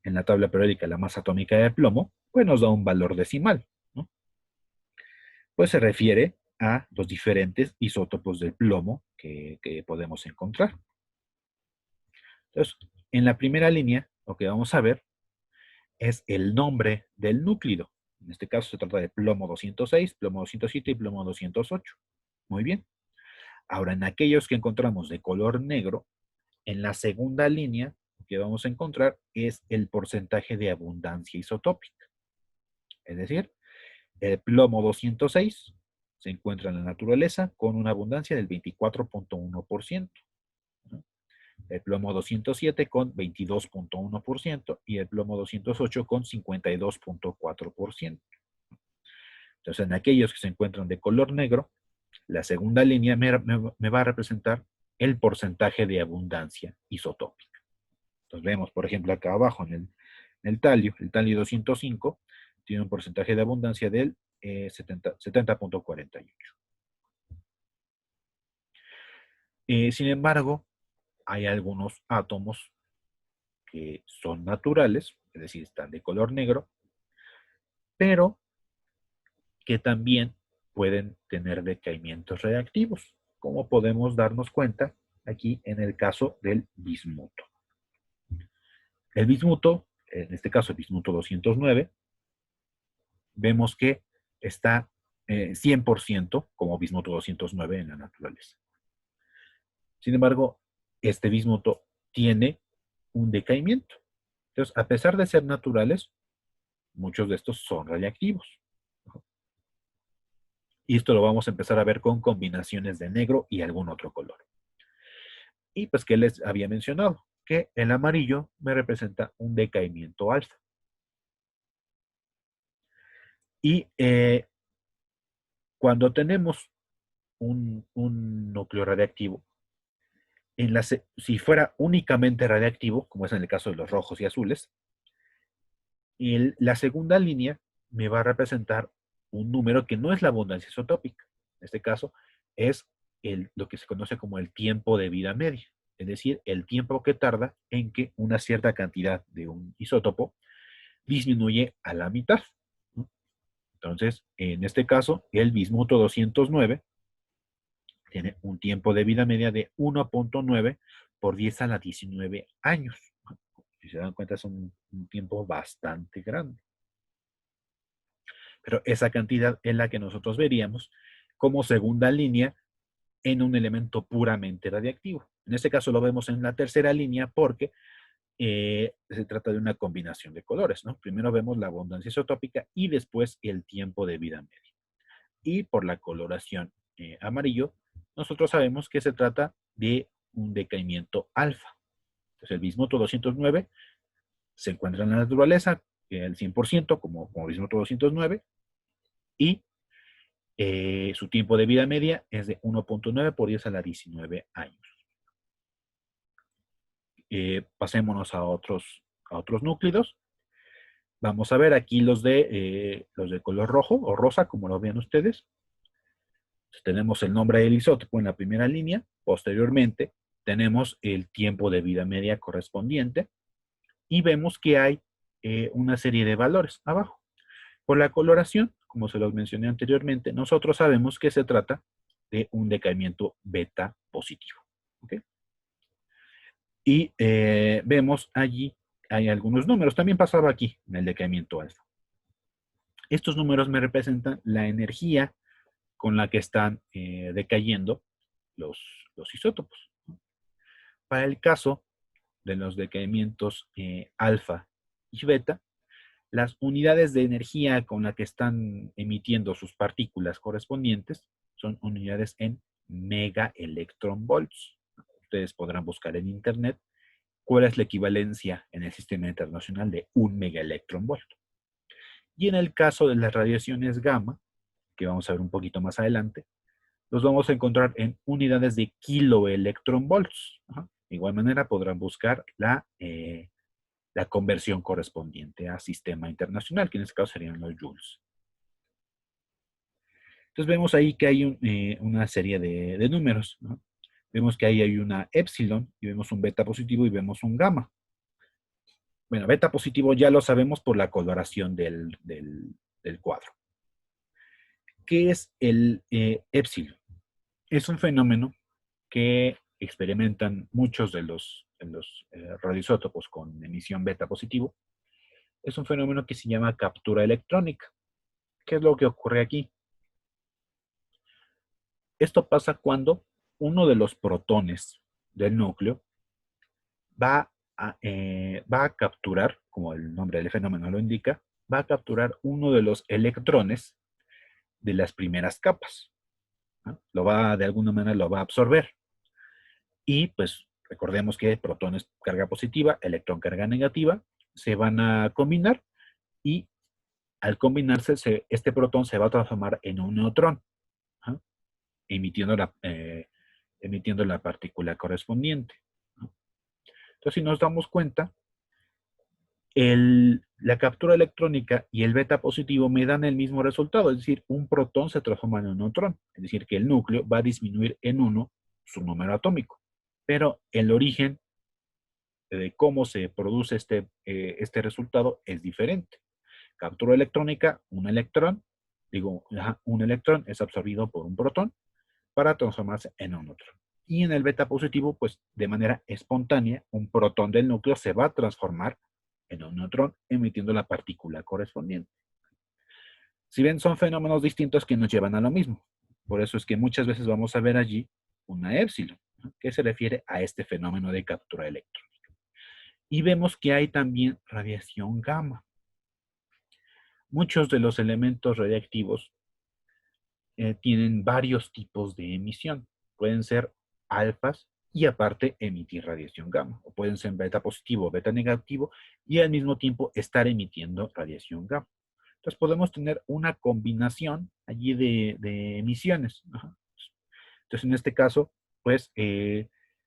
en la tabla periódica la masa atómica de plomo, pues nos da un valor decimal, ¿no? Pues se refiere a los diferentes isótopos del plomo que podemos encontrar. Entonces, en la primera línea, lo que vamos a ver es el nombre del núclido. En este caso se trata de plomo 206, plomo 207 y plomo 208. Muy bien. Ahora, en aquellos que encontramos de color negro, en la segunda línea lo que vamos a encontrar es el porcentaje de abundancia isotópica. Es decir, el plomo 206 se encuentra en la naturaleza con una abundancia del 24.1%. El plomo 207 con 22.1% y el plomo 208 con 52.4%. Entonces, en aquellos que se encuentran de color negro, la segunda línea me va a representar el porcentaje de abundancia isotópica. Entonces, vemos, por ejemplo, acá abajo en el talio 205 tiene un porcentaje de abundancia del 70.48. Sin embargo, hay algunos átomos que son naturales, es decir, están de color negro, pero que también pueden tener decaimientos reactivos, como podemos darnos cuenta aquí en el caso del bismuto. El bismuto, en este caso el bismuto 209, vemos que está 100% como bismuto 209 en la naturaleza. Sin embargo, este bismuto tiene un decaimiento. Entonces, a pesar de ser naturales, muchos de estos son radiactivos. Y esto lo vamos a empezar a ver con combinaciones de negro y algún otro color. Y pues que les había mencionado, que el amarillo me representa un decaimiento alfa. Y cuando tenemos un núcleo radiactivo, si fuera únicamente radiactivo, como es en el caso de los rojos y azules, la segunda línea me va a representar un número que no es la abundancia isotópica. En este caso, es lo que se conoce como el tiempo de vida media, es decir, el tiempo que tarda en que una cierta cantidad de un isótopo disminuye a la mitad. Entonces, en este caso, el bismuto 209 tiene un tiempo de vida media de 1.9 por 10 a la 19 años. Si se dan cuenta, es un tiempo bastante grande. Pero esa cantidad es la que nosotros veríamos como segunda línea en un elemento puramente radiactivo. En este caso lo vemos en la tercera línea porque se trata de una combinación de colores, ¿no? Primero vemos la abundancia isotópica y después el tiempo de vida media. Y por la coloración amarillo, nosotros sabemos que se trata de un decaimiento alfa. Entonces el bismuto 209 se encuentra en la naturaleza al 100% como bismuto 209 y su tiempo de vida media es de 1.9 por 10 a la 19 años. Pasémonos a otros núclidos. Vamos a ver aquí los de color rojo o rosa, como lo ven ustedes. Entonces, tenemos el nombre del isótopo en la primera línea. Posteriormente, tenemos el tiempo de vida media correspondiente. Y vemos que hay una serie de valores abajo. Por la coloración, como se los mencioné anteriormente, nosotros sabemos que se trata de un decaimiento beta positivo. ¿Okay? Y vemos allí, hay algunos números. También pasaba aquí en el decaimiento alfa. Estos números me representan la energía con la que están decayendo los isótopos. Para el caso de los decaimientos alfa y beta, las unidades de energía con la que están emitiendo sus partículas correspondientes son unidades en megaelectronvolts. Ustedes podrán buscar en internet cuál es la equivalencia en el sistema internacional de un megaelectronvolt. Y en el caso de las radiaciones gamma, que vamos a ver un poquito más adelante, los vamos a encontrar en unidades de kiloelectronvolts. De igual manera podrán buscar la conversión correspondiente a sistema internacional, que en este caso serían los joules. Entonces vemos ahí que hay una serie de números, ¿no? Vemos que ahí hay una epsilon, y vemos un beta positivo y vemos un gamma. Bueno, beta positivo ya lo sabemos por la coloración del cuadro. ¿Qué es el épsilon? Es un fenómeno que experimentan muchos de los radioisótopos con emisión beta positivo. Es un fenómeno que se llama captura electrónica. ¿Qué es lo que ocurre aquí? Esto pasa cuando uno de los protones del núcleo va a capturar, como el nombre del fenómeno lo indica, va a capturar uno de los electrones de las primeras capas, ¿no? De alguna manera lo va a absorber. Y pues recordemos que protones carga positiva, electrón carga negativa, se van a combinar y al combinarse este protón se va a transformar en un neutrón, ¿no? emitiendo, emitiendo la partícula correspondiente, ¿no? Entonces, si nos damos cuenta, la captura electrónica y el beta positivo me dan el mismo resultado, es decir, un protón se transforma en un neutrón, es decir, que el núcleo va a disminuir en 1 su número atómico, pero el origen de cómo se produce este resultado es diferente. Captura electrónica, un electrón es absorbido por un protón para transformarse en un neutrón. Y en el beta positivo, pues de manera espontánea, un protón del núcleo se va a transformar en un neutrón emitiendo la partícula correspondiente. Si ven, son fenómenos distintos que nos llevan a lo mismo. Por eso es que muchas veces vamos a ver allí una épsilon, ¿no? Que se refiere a este fenómeno de captura electrónica. Y vemos que hay también radiación gamma. Muchos de los elementos radiactivos tienen varios tipos de emisión. Pueden ser alfas y aparte emitir radiación gamma. O pueden ser beta positivo o beta negativo y al mismo tiempo estar emitiendo radiación gamma. Entonces podemos tener una combinación allí de emisiones. Ajá. Entonces en este caso, pues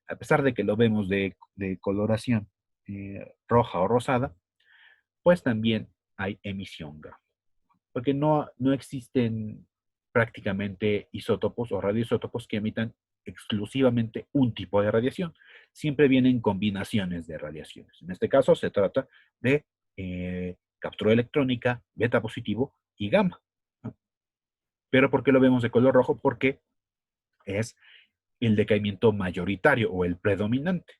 a pesar de que lo vemos de coloración roja o rosada, pues también hay emisión gamma. Porque no existen prácticamente isótopos o radioisótopos que emitan exclusivamente un tipo de radiación. Siempre vienen combinaciones de radiaciones. En este caso se trata de captura electrónica, beta positivo y gamma, ¿no? Pero ¿por qué lo vemos de color rojo? Porque es el decaimiento mayoritario o el predominante,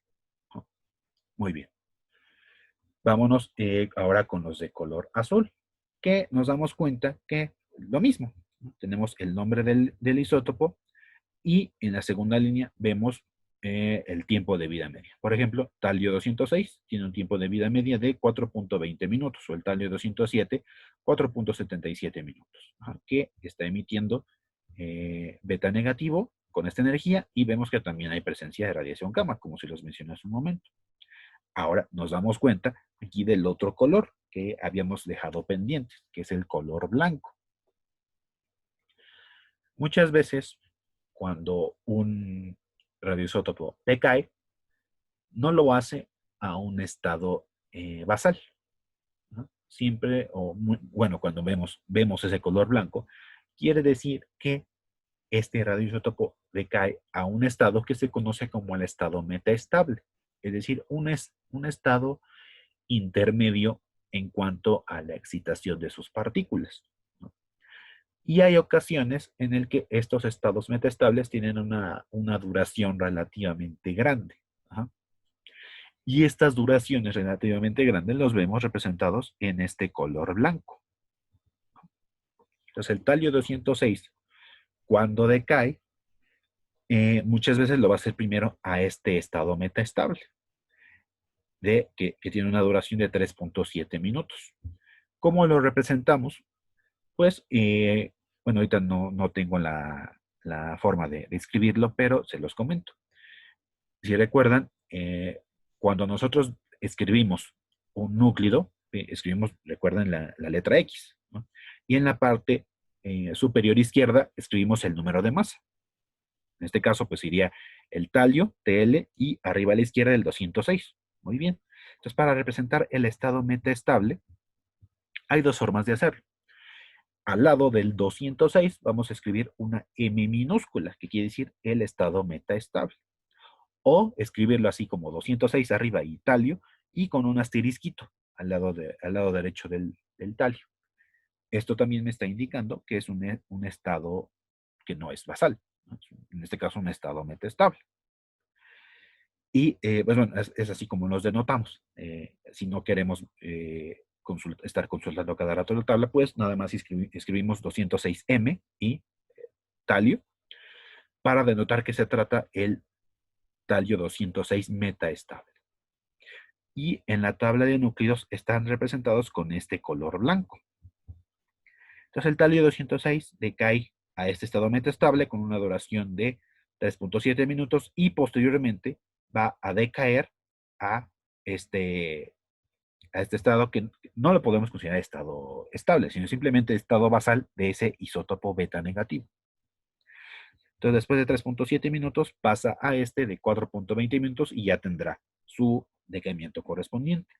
¿no? Muy bien. Vámonos ahora con los de color azul, que nos damos cuenta que lo mismo, ¿no? Tenemos el nombre del isótopo y en la segunda línea vemos el tiempo de vida media. Por ejemplo, talio 206 tiene un tiempo de vida media de 4.20 minutos, o el talio 207, 4.77 minutos, ¿no? Que está emitiendo beta negativo con esta energía y vemos que también hay presencia de radiación gamma, como se los mencioné hace un momento. Ahora nos damos cuenta aquí del otro color que habíamos dejado pendiente, que es el color blanco. Muchas veces, cuando un radioisótopo decae, no lo hace a un estado basal, ¿no? Siempre, bueno, cuando vemos ese color blanco, quiere decir que este radioisótopo decae a un estado que se conoce como el estado metaestable, es decir, un estado intermedio en cuanto a la excitación de sus partículas, ¿no? Y hay ocasiones en el que estos estados metaestables tienen una duración relativamente grande. Ajá. Y estas duraciones relativamente grandes los vemos representados en este color blanco. Entonces el talio 206, cuando decae, muchas veces lo va a hacer primero a este estado metaestable, que tiene una duración de 3.7 minutos. ¿Cómo lo representamos? Pues, bueno, ahorita no tengo la forma de escribirlo, pero se los comento. Si recuerdan, cuando nosotros escribimos un núclido, escribimos, recuerden, la letra X, ¿no? Y en la parte superior izquierda escribimos el número de masa. En este caso, pues iría el talio, TL, y arriba a la izquierda el 206. Muy bien. Entonces, para representar el estado metaestable, hay dos formas de hacerlo. Al lado del 206 vamos a escribir una M minúscula, que quiere decir el estado metaestable. O escribirlo así como 206 arriba y talio, y con un asterisquito al lado derecho del talio. Esto también me está indicando que es un estado que no es basal, ¿no? En este caso un estado metastable. Y pues bueno, es así como nos denotamos. Si no queremos estar consultando cada rato la tabla, pues nada más escribimos 206M y talio para denotar que se trata el talio 206 metaestable. Y en la tabla de núcleos están representados con este color blanco. Entonces el talio 206 decae a este estado metaestable con una duración de 3.7 minutos y posteriormente va a decaer a este, a este estado que no lo podemos considerar estado estable, sino simplemente estado basal de ese isótopo beta negativo. Entonces, después de 3.7 minutos, pasa a este de 4.20 minutos y ya tendrá su decaimiento correspondiente.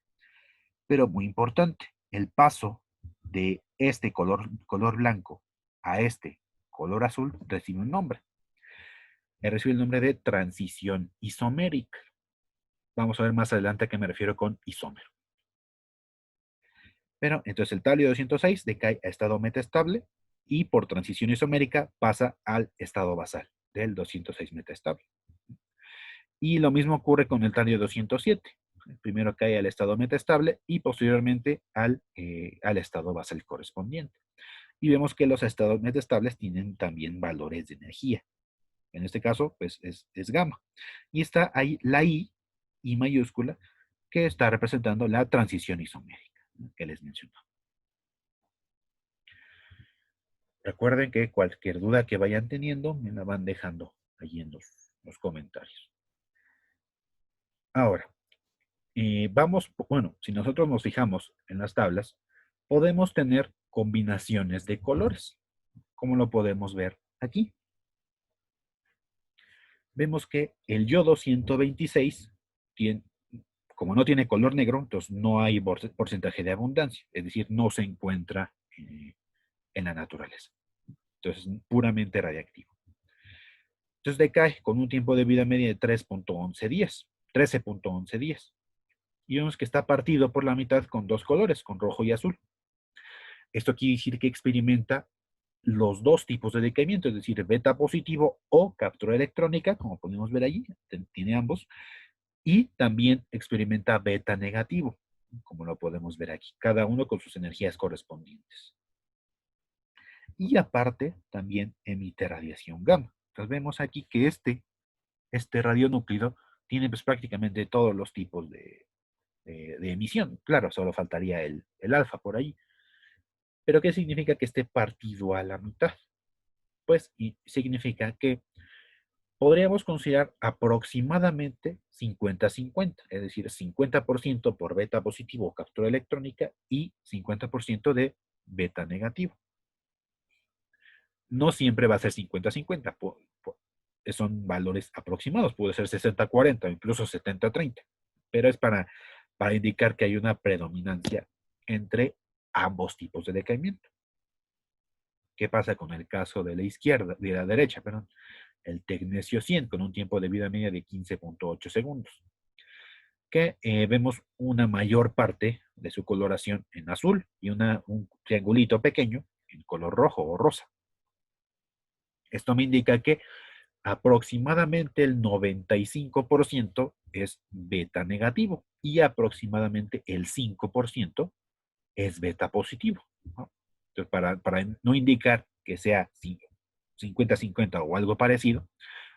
Pero muy importante, el paso de este color blanco a este color azul recibe un nombre. Recibe el nombre de transición isomérica. Vamos a ver más adelante a qué me refiero con isómero. Pero entonces el talio 206 decae a estado metaestable y por transición isomérica pasa al estado basal del 206 metaestable. Y lo mismo ocurre con el talio 207. Primero cae al estado metaestable y posteriormente al estado basal correspondiente. Y vemos que los estados metaestables tienen también valores de energía. En este caso, pues es gamma. Y está ahí la I mayúscula, que está representando la transición isomérica, ¿no?, que les mencionó. Recuerden que cualquier duda que vayan teniendo me la van dejando ahí en los comentarios. Ahora, si nosotros nos fijamos en las tablas, podemos tener combinaciones de colores, como lo podemos ver aquí. Vemos que el yodo 126, como no tiene color negro, entonces no hay porcentaje de abundancia, es decir, no se encuentra en la naturaleza. Entonces es puramente radiactivo. Entonces decae con un tiempo de vida media de 3.11 días, 13.11 días. Y vemos que está partido por la mitad con dos colores, con rojo y azul. Esto quiere decir que experimenta los dos tipos de decaimiento, es decir, beta positivo o captura electrónica, como podemos ver allí, tiene ambos, y también experimenta beta negativo, como lo podemos ver aquí, cada uno con sus energías correspondientes. Y aparte, también emite radiación gamma. Entonces vemos aquí que este radionúclido tiene pues prácticamente todos los tipos de emisión. Claro, solo faltaría el alfa por ahí. ¿Pero qué significa que esté partido a la mitad? Pues significa que podríamos considerar aproximadamente 50-50, es decir, 50% por beta positivo o captura electrónica y 50% de beta negativo. No siempre va a ser 50-50, son valores aproximados, puede ser 60-40, incluso 70-30, pero es para indicar que hay una predominancia entre ambos tipos de decaimiento. ¿Qué pasa con el caso de la derecha, perdón? El tecnecio 100 con un tiempo de vida media de 15.8 segundos, que vemos una mayor parte de su coloración en azul y un triangulito pequeño en color rojo o rosa. Esto me indica que aproximadamente el 95% es beta negativo y aproximadamente el 5% es beta positivo, ¿no? Entonces, para no indicar que sea 50-50 o algo parecido,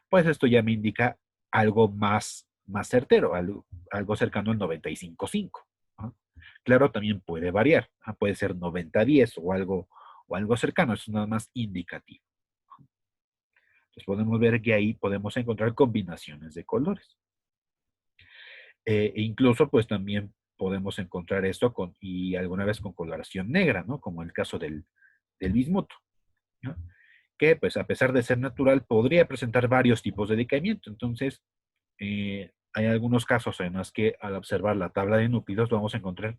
pues esto ya me indica algo más certero, algo cercano al 95-5, ¿no? Claro, también puede variar, ¿no? Puede ser 90-10 o algo cercano, es nada más indicativo. Entonces podemos ver que ahí podemos encontrar combinaciones de colores. Incluso pues también podemos encontrar esto y alguna vez con coloración negra, ¿no? Como el caso del bismuto, ¿no? Que pues a pesar de ser natural podría presentar varios tipos de decaimiento. Entonces hay algunos casos en los que al observar la tabla de núcleos vamos a encontrar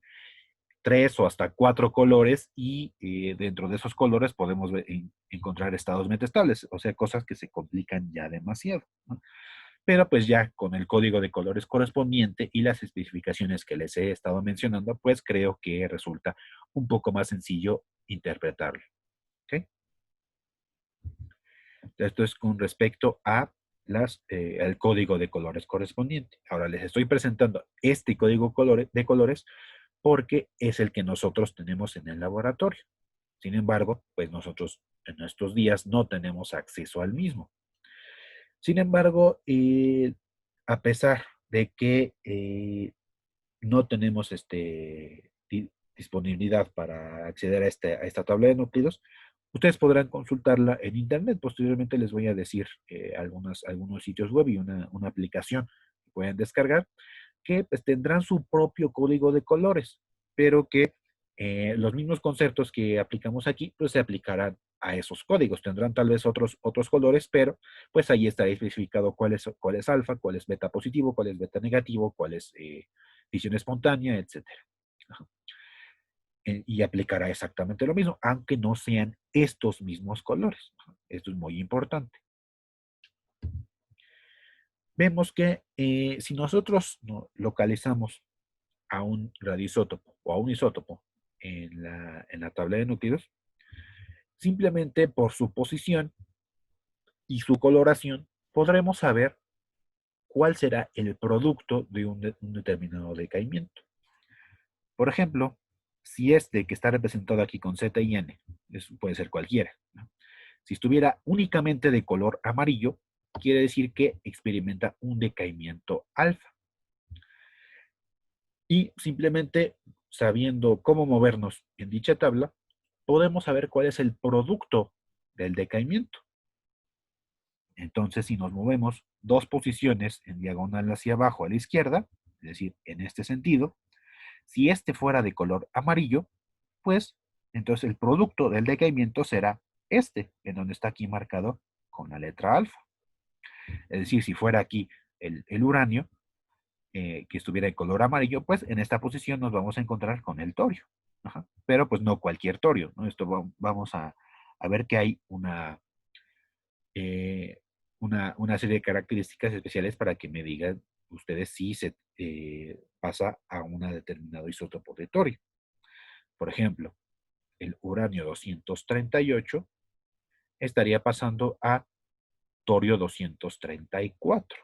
3 o hasta 4 colores y dentro de esos colores podemos encontrar estados metaestables, o sea, cosas que se complican ya demasiado, ¿no? pero pues ya con el código de colores correspondiente y las especificaciones que les he estado mencionando, pues creo que resulta un poco más sencillo interpretarlo. ¿Ok? Esto es con respecto a al código de colores correspondiente. Ahora les estoy presentando este código de colores porque es el que nosotros tenemos en el laboratorio. Sin embargo, pues nosotros en estos días no tenemos acceso al mismo. Sin embargo, a pesar de que no tenemos disponibilidad para acceder a, a esta tabla de núcleos, ustedes podrán consultarla en internet. Posteriormente les voy a decir algunos sitios web y una aplicación que pueden descargar que pues, tendrán su propio código de colores, pero que los mismos conceptos que aplicamos aquí, pues se aplicarán a esos códigos. Tendrán tal vez otros colores, pero pues ahí estará especificado cuál es alfa, cuál es beta positivo, cuál es beta negativo, cuál es fisión espontánea, etcétera. Y aplicará exactamente lo mismo, aunque no sean estos mismos colores. Esto es muy importante. Vemos que si nosotros localizamos a un radioisótopo o a un isótopo en la tabla de núcleos, simplemente por su posición y su coloración podremos saber cuál será el producto de un determinado decaimiento. Por ejemplo, si este que está representado aquí con Z y N, puede ser cualquiera, ¿no? Si estuviera únicamente de color amarillo, quiere decir que experimenta un decaimiento alfa. Y simplemente sabiendo cómo movernos en dicha tabla, podemos saber cuál es el producto del decaimiento. Entonces, si nos movemos 2 posiciones en diagonal hacia abajo a la izquierda, es decir, en este sentido, si este fuera de color amarillo, pues entonces el producto del decaimiento será este, en donde está aquí marcado con la letra alfa. Es decir, si fuera aquí el uranio, que estuviera de color amarillo, pues en esta posición nos vamos a encontrar con el torio. Ajá. Pero pues no cualquier torio, ¿no? Esto vamos a ver que hay eh, una serie de características especiales para que me digan ustedes si se pasa a un determinado isótopo de torio. Por ejemplo, el uranio 238 estaría pasando a torio 234.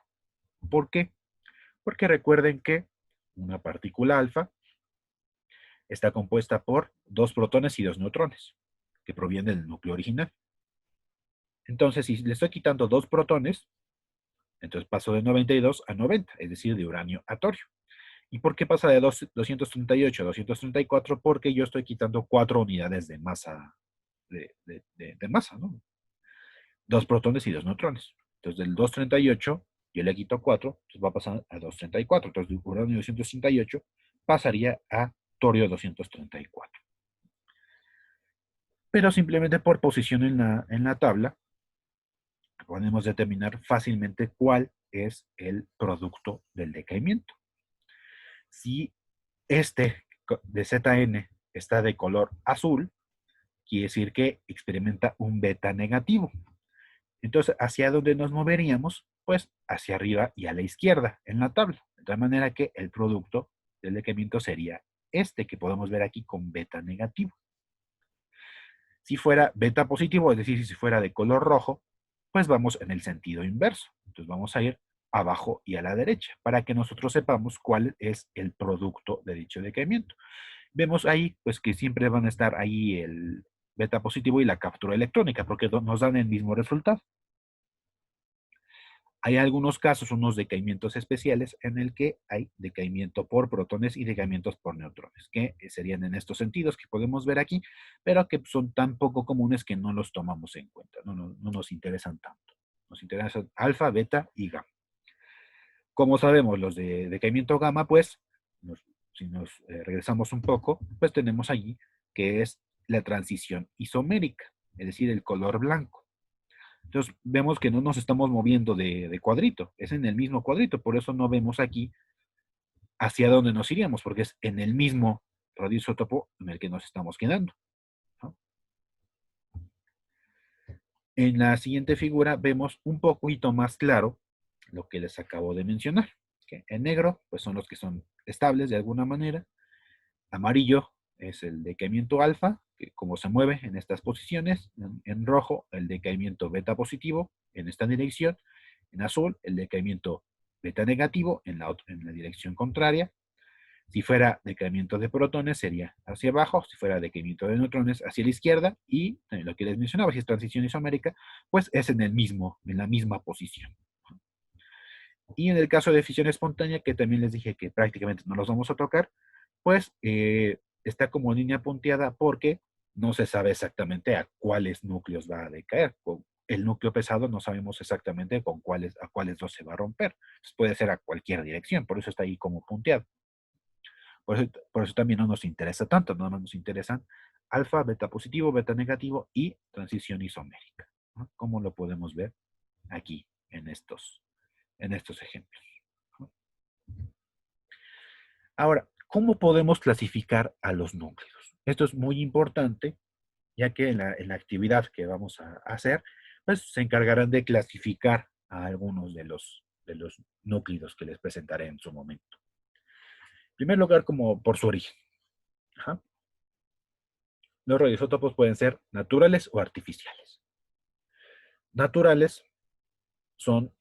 ¿Por qué? Porque recuerden que una partícula alfa está compuesta por 2 protones y 2 neutrones, que provienen del núcleo original. Entonces, si le estoy quitando 2 protones, entonces paso de 92 a 90, es decir, de uranio a torio. ¿Y por qué pasa de 238 a 234? Porque yo estoy quitando 4 unidades de masa, de masa, ¿no? 2 protones y 2 neutrones. Entonces, del 238, yo le quito 4, entonces va a pasar a 234. Entonces, de uranio 238 pasaría a torio 234. Pero simplemente por posición en la tabla, podemos determinar fácilmente cuál es el producto del decaimiento. Si este de ZN está de color azul, quiere decir que experimenta un beta negativo. Entonces, ¿hacia dónde nos moveríamos? Pues hacia arriba y a la izquierda en la tabla. De tal manera que el producto del decaimiento sería este que podemos ver aquí con beta negativo. Si fuera beta positivo, es decir, si fuera de color rojo, pues vamos en el sentido inverso. Entonces vamos a ir abajo y a la derecha para que nosotros sepamos cuál es el producto de dicho decaimiento. Vemos ahí pues que siempre van a estar ahí el beta positivo y la captura electrónica porque nos dan el mismo resultado. Hay algunos casos, unos decaimientos especiales en el que hay decaimiento por protones y decaimientos por neutrones, que serían en estos sentidos que podemos ver aquí, pero que son tan poco comunes que no los tomamos en cuenta, no nos interesan tanto. Nos interesan alfa, beta y gamma. Como sabemos los de decaimiento gamma, pues, si nos regresamos un poco, pues tenemos allí que es la transición isomérica, es decir, el color blanco. Entonces vemos que no nos estamos moviendo de cuadrito, es en el mismo cuadrito, por eso no vemos aquí hacia dónde nos iríamos, porque es en el mismo radioisótopo en el que nos estamos quedando, ¿no? En la siguiente figura vemos un poquito más claro lo que les acabo de mencionar. Que en negro, pues son los que son estables de alguna manera. Amarillo es el decaimiento alfa, que como se mueve en estas posiciones. En rojo, el decaimiento beta positivo en esta dirección. En azul, el decaimiento beta negativo en la dirección contraria. Si fuera decaimiento de protones, sería hacia abajo. Si fuera decaimiento de neutrones, hacia la izquierda. Y también lo que les mencionaba, si es transición isomérica, pues es en la misma posición. Y en el caso de fisión espontánea, que también les dije que prácticamente no los vamos a tocar, pues está como línea punteada porque no se sabe exactamente a cuáles núcleos va a decaer. Con el núcleo pesado no sabemos exactamente a cuáles dos se va a romper. Entonces puede ser a cualquier dirección, por eso está ahí como punteado. Por eso también no nos interesa tanto, nada más nos interesan alfa, beta positivo, beta negativo y transición isomérica, ¿no? Como lo podemos ver aquí en estos ejemplos. Ahora, ¿cómo podemos clasificar a los núcleos? Esto es muy importante, ya que en la actividad que vamos a hacer, pues se encargarán de clasificar a algunos de los núcleos que les presentaré en su momento. En primer lugar, como por su origen. Ajá. Los radioisótopos pueden ser naturales o artificiales. Naturales son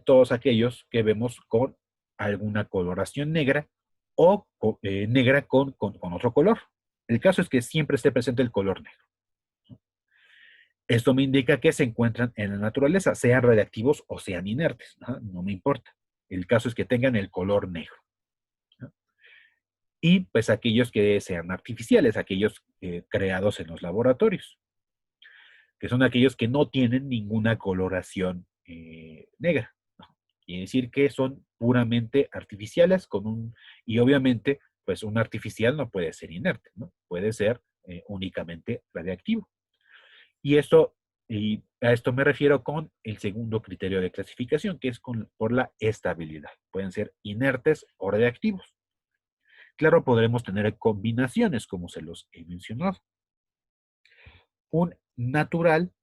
todos aquellos que vemos con alguna coloración negra o negra con otro color. El caso es que siempre esté presente el color negro. Esto me indica que se encuentran en la naturaleza, sean radiactivos o sean inertes. No me importa. El caso es que tengan el color negro. Y pues aquellos que sean artificiales, aquellos creados en los laboratorios, que son aquellos que no tienen ninguna coloración negra. Quiere decir que son puramente artificiales y obviamente, pues un artificial no puede ser inerte, ¿no? Puede ser únicamente radiactivo. Y a esto me refiero con el segundo criterio de clasificación, que es por la estabilidad. Pueden ser inertes o radiactivos. Claro, podremos tener combinaciones, como se los he mencionado. Un natural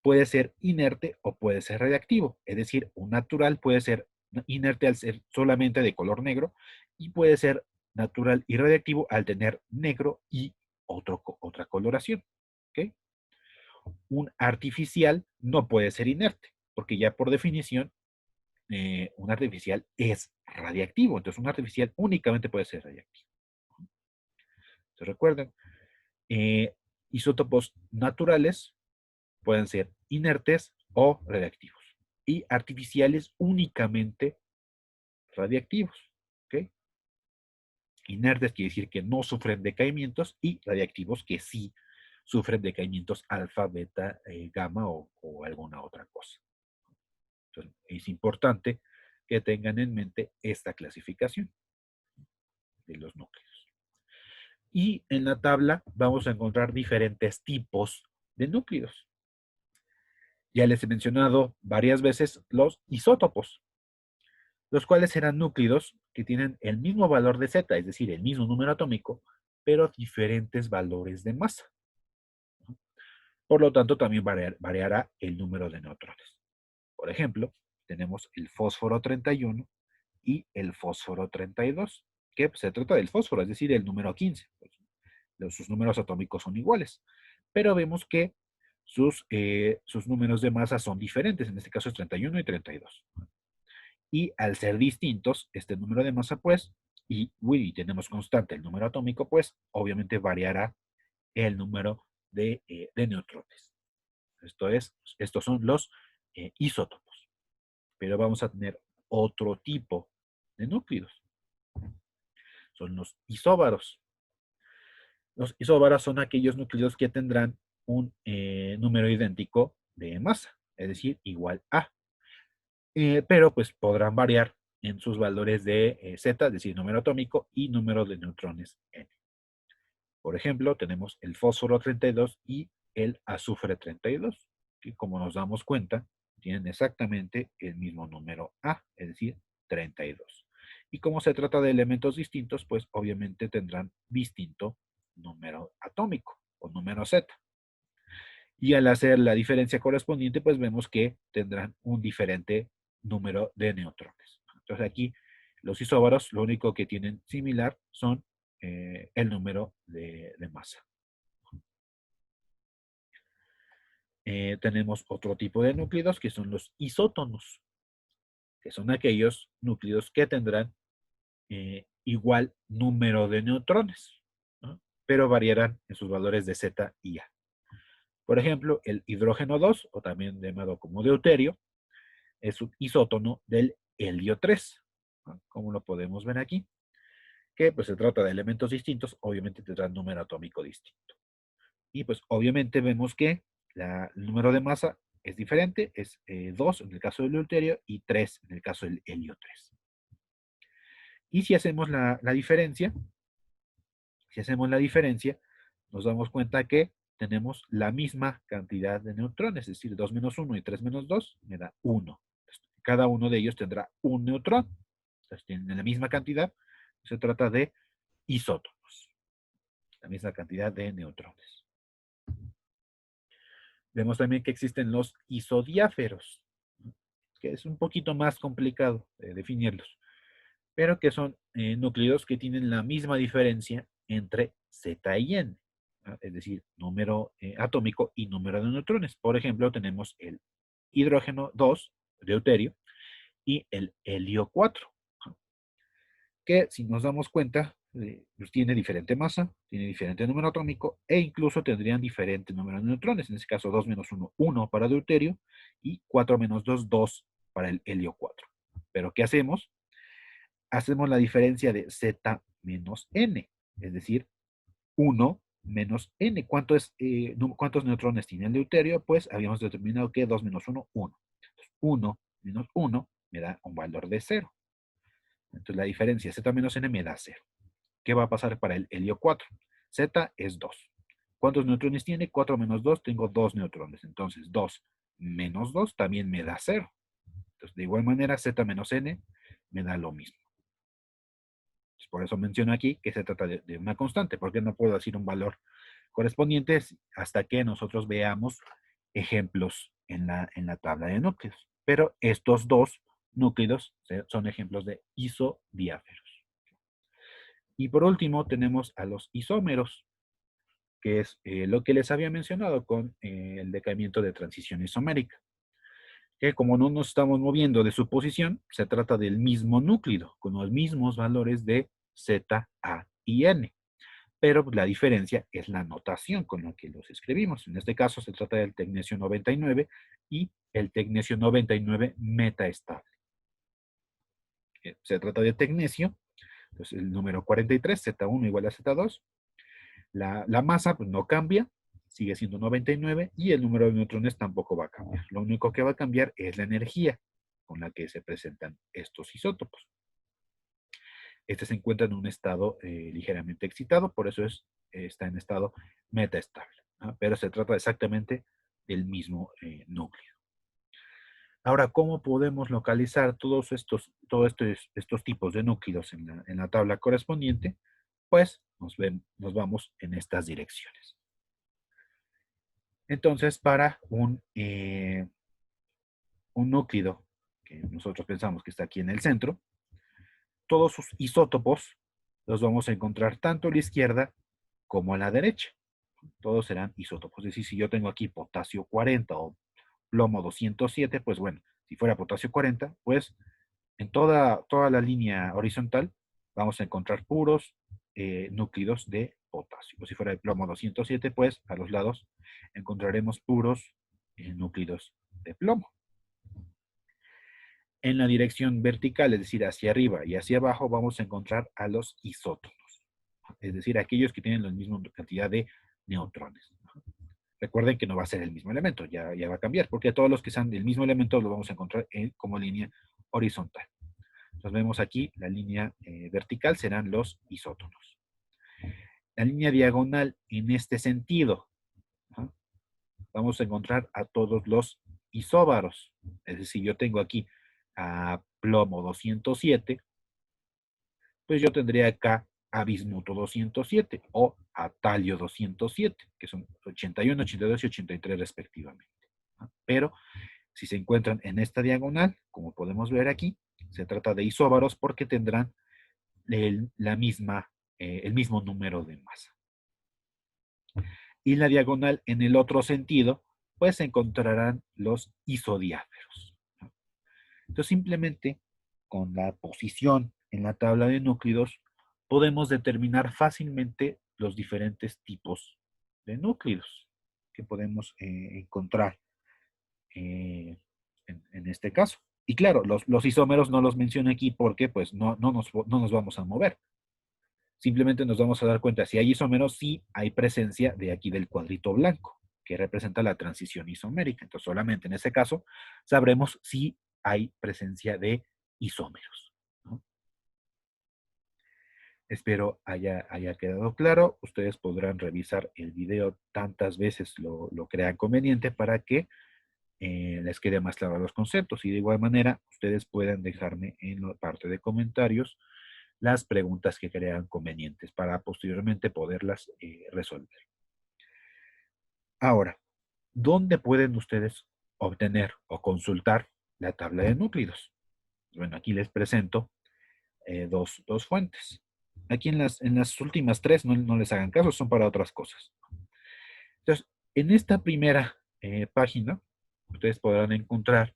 puede ser inerte o puede ser radiactivo. Es decir, un natural puede ser inerte al ser solamente de color negro y puede ser natural y radiactivo al tener negro y otra coloración. ¿Okay? Un artificial no puede ser inerte, porque ya por definición un artificial es radiactivo. Entonces un artificial únicamente puede ser radiactivo. Entonces recuerden, eh, isótopos naturales pueden ser inertes o radiactivos. Y artificiales únicamente radiactivos. ¿Okay? Inertes quiere decir que no sufren decaimientos y radiactivos que sí sufren decaimientos alfa, beta, gamma o alguna otra cosa. Entonces, es importante que tengan en mente esta clasificación de los núcleos. Y en la tabla vamos a encontrar diferentes tipos de núcleos. Ya les he mencionado varias veces los isótopos, los cuales serán núcleos que tienen el mismo valor de Z, es decir, el mismo número atómico, pero diferentes valores de masa. Por lo tanto, también variará el número de neutrones. Por ejemplo, tenemos el fósforo 31 y el fósforo 32, que se trata del fósforo, es decir, el número 15. Sus números atómicos son iguales, pero vemos que sus números de masa son diferentes, en este caso es 31 y 32. Y al ser distintos, este número de masa, pues, y tenemos constante el número atómico, pues, obviamente variará el número de neutrones. Estos son los isótopos. Pero vamos a tener otro tipo de núcleos. Son los isóbaros. Los isóbaros son aquellos núcleos que tendrán un número idéntico de masa, es decir, igual a. Pero pues podrán variar en sus valores de Z, es decir, número atómico y número de neutrones N. Por ejemplo, tenemos el fósforo 32 y el azufre 32, que como nos damos cuenta, tienen exactamente el mismo número A, es decir, 32. Y como se trata de elementos distintos, pues obviamente tendrán distinto número atómico o número Z. Y al hacer la diferencia correspondiente, pues vemos que tendrán un diferente número de neutrones. Entonces aquí los isóbaros lo único que tienen similar son el número de masa. Tenemos otro tipo de núclidos que son los isótonos, que son aquellos núclidos que tendrán igual número de neutrones, ¿no? Pero variarán en sus valores de Z y A. Por ejemplo, el hidrógeno 2, o también llamado como deuterio, es un isótono del helio 3, ¿no? Como lo podemos ver aquí, que pues se trata de elementos distintos, obviamente tendrán número atómico distinto. Y pues obviamente vemos que el número de masa es diferente, es 2 en el caso del deuterio y 3 en el caso del helio 3. Y si hacemos la diferencia, nos damos cuenta que tenemos la misma cantidad de neutrones, es decir, 2 menos 1 y 3 menos 2 me da 1. Cada uno de ellos tendrá un neutrón. Entonces tienen la misma cantidad. Se trata de isótopos. La misma cantidad de neutrones. Vemos también que existen los isodiáferos, que es un poquito más complicado definirlos, pero que son núcleos que tienen la misma diferencia entre Z y N, ¿no? Es decir, número atómico y número de neutrones. Por ejemplo, tenemos el hidrógeno 2, deuterio, y el helio 4, ¿no? Que si nos damos cuenta, pues tiene diferente masa, tiene diferente número atómico e incluso tendrían diferente número de neutrones. En este caso, 2 menos 1, 1 para deuterio y 4 menos 2, 2 para el helio 4. Pero ¿qué hacemos? Hacemos la diferencia de Z menos N, es decir, 1 menos N. ¿Cuántos neutrones tiene el deuterio? Pues habíamos determinado que 2 menos 1, 1. Entonces, 1 menos 1 me da un valor de 0. Entonces la diferencia Z menos N me da 0. ¿Qué va a pasar para el helio 4? Z es 2. ¿Cuántos neutrones tiene? 4 menos 2, tengo 2 neutrones. Entonces 2 menos 2 también me da 0. Entonces de igual manera Z menos N me da lo mismo. Por eso menciono aquí que se trata de una constante, porque no puedo decir un valor correspondiente hasta que nosotros veamos ejemplos en la tabla de núcleos. Pero estos dos núcleos son ejemplos de isodiáferos. Y por último tenemos a los isómeros, que es lo que les había mencionado con el decaimiento de transición isomérica. Que como no nos estamos moviendo de su posición, se trata del mismo núcleo, con los mismos valores de Z, A y N. Pero la diferencia es la notación con la que los escribimos. En este caso se trata del tecnecio 99 y el tecnecio 99 metaestable. Se trata de tecnecio, entonces el número 43, Z1 igual a Z2. La masa pues, no cambia, sigue siendo 99 y el número de neutrones tampoco va a cambiar. Lo único que va a cambiar es la energía con la que se presentan estos isótopos. Este se encuentra en un estado ligeramente excitado, por eso está en estado metaestable, ¿no? Pero se trata exactamente del mismo núcleo. Ahora, ¿cómo podemos localizar todos estos tipos de núcleos en la tabla correspondiente? Pues nos vamos en estas direcciones. Entonces, para un núcleo que nosotros pensamos que está aquí en el centro, todos sus isótopos los vamos a encontrar tanto a la izquierda como a la derecha. Todos serán isótopos. Es decir, si yo tengo aquí potasio 40 o plomo 207, pues bueno, si fuera potasio 40, pues en toda la línea horizontal vamos a encontrar puros núcleos de potasio. Si fuera el plomo 207, pues a los lados encontraremos puros núcleos de plomo. En la dirección vertical, es decir, hacia arriba y hacia abajo, vamos a encontrar a los isótonos, es decir, aquellos que tienen la misma cantidad de neutrones. Recuerden que no va a ser el mismo elemento, ya va a cambiar, porque todos los que sean del mismo elemento lo vamos a encontrar como línea horizontal. Entonces vemos aquí la línea vertical serán los isótonos. La línea diagonal en este sentido, ¿no? Vamos a encontrar a todos los isóbaros. Es decir, yo tengo aquí a plomo 207, pues yo tendría acá a bismuto 207 o a talio 207, que son 81, 82 y 83 respectivamente, ¿no? Pero Si se encuentran en esta diagonal, como podemos ver aquí, se trata de isóbaros porque tendrán el mismo número de masa. Y la diagonal en el otro sentido, pues se encontrarán los isodiáferos. Entonces, simplemente con la posición en la tabla de núcleos, podemos determinar fácilmente los diferentes tipos de núcleos que podemos encontrar en este caso. Y claro, los isómeros no los menciono aquí porque pues no nos vamos a mover. Simplemente nos vamos a dar cuenta si hay isómeros, si hay presencia de aquí del cuadrito blanco, que representa la transición isomérica. Entonces, solamente en ese caso sabremos si hay presencia de isómeros, ¿no? Espero haya quedado claro. Ustedes podrán revisar el video tantas veces lo crean conveniente para que les quede más claro los conceptos. Y de igual manera, ustedes pueden dejarme en la parte de comentarios las preguntas que crean convenientes para posteriormente poderlas resolver. Ahora, ¿dónde pueden ustedes obtener o consultar la tabla de núcleos? Bueno, aquí les presento dos fuentes. Aquí en las últimas tres no les hagan caso, son para otras cosas. Entonces, en esta primera página, ustedes podrán encontrar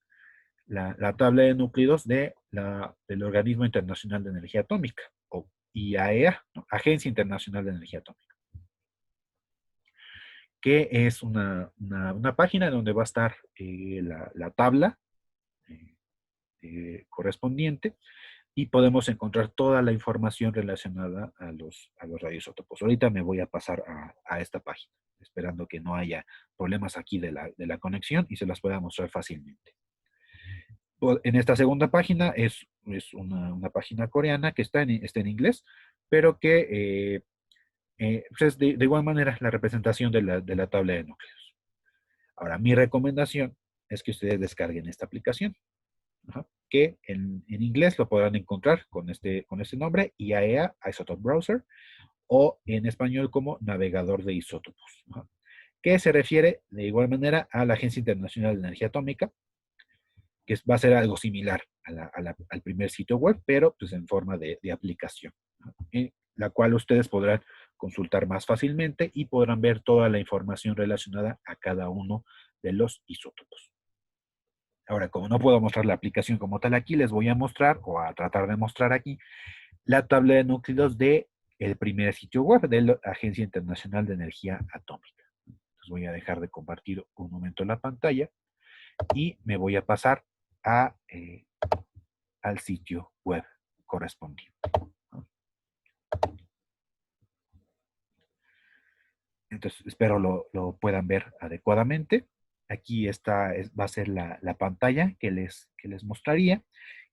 la tabla de núcleos del Organismo Internacional de Energía Atómica, o IAEA, ¿no? Agencia Internacional de Energía Atómica, que es una página donde va a estar la tabla correspondiente y podemos encontrar toda la información relacionada a los radioisótopos. Ahorita me voy a pasar a esta página, esperando que no haya problemas aquí de la conexión y se las pueda mostrar fácilmente. En esta segunda página es una página coreana que está en inglés, pero que pues es de igual manera la representación de la tabla de núcleos. Ahora, mi recomendación es que ustedes descarguen esta aplicación, ¿no? Que en inglés lo podrán encontrar con este nombre, IAEA, Isotope Browser, o en español como navegador de isótopos, ¿no? Que se refiere de igual manera a la Agencia Internacional de Energía Atómica, que va a ser algo similar al primer sitio web, pero pues en forma de aplicación, ¿no? En la cual ustedes podrán consultar más fácilmente y podrán ver toda la información relacionada a cada uno de los isótopos. Ahora, como no puedo mostrar la aplicación como tal aquí, les voy a mostrar, o a tratar de mostrar aquí, la tabla de núcleos del primer sitio web de la Agencia Internacional de Energía Atómica. Entonces voy a dejar de compartir un momento la pantalla y me voy a pasar al sitio web correspondiente. Entonces, espero lo puedan ver adecuadamente. Aquí va a ser la pantalla que les mostraría.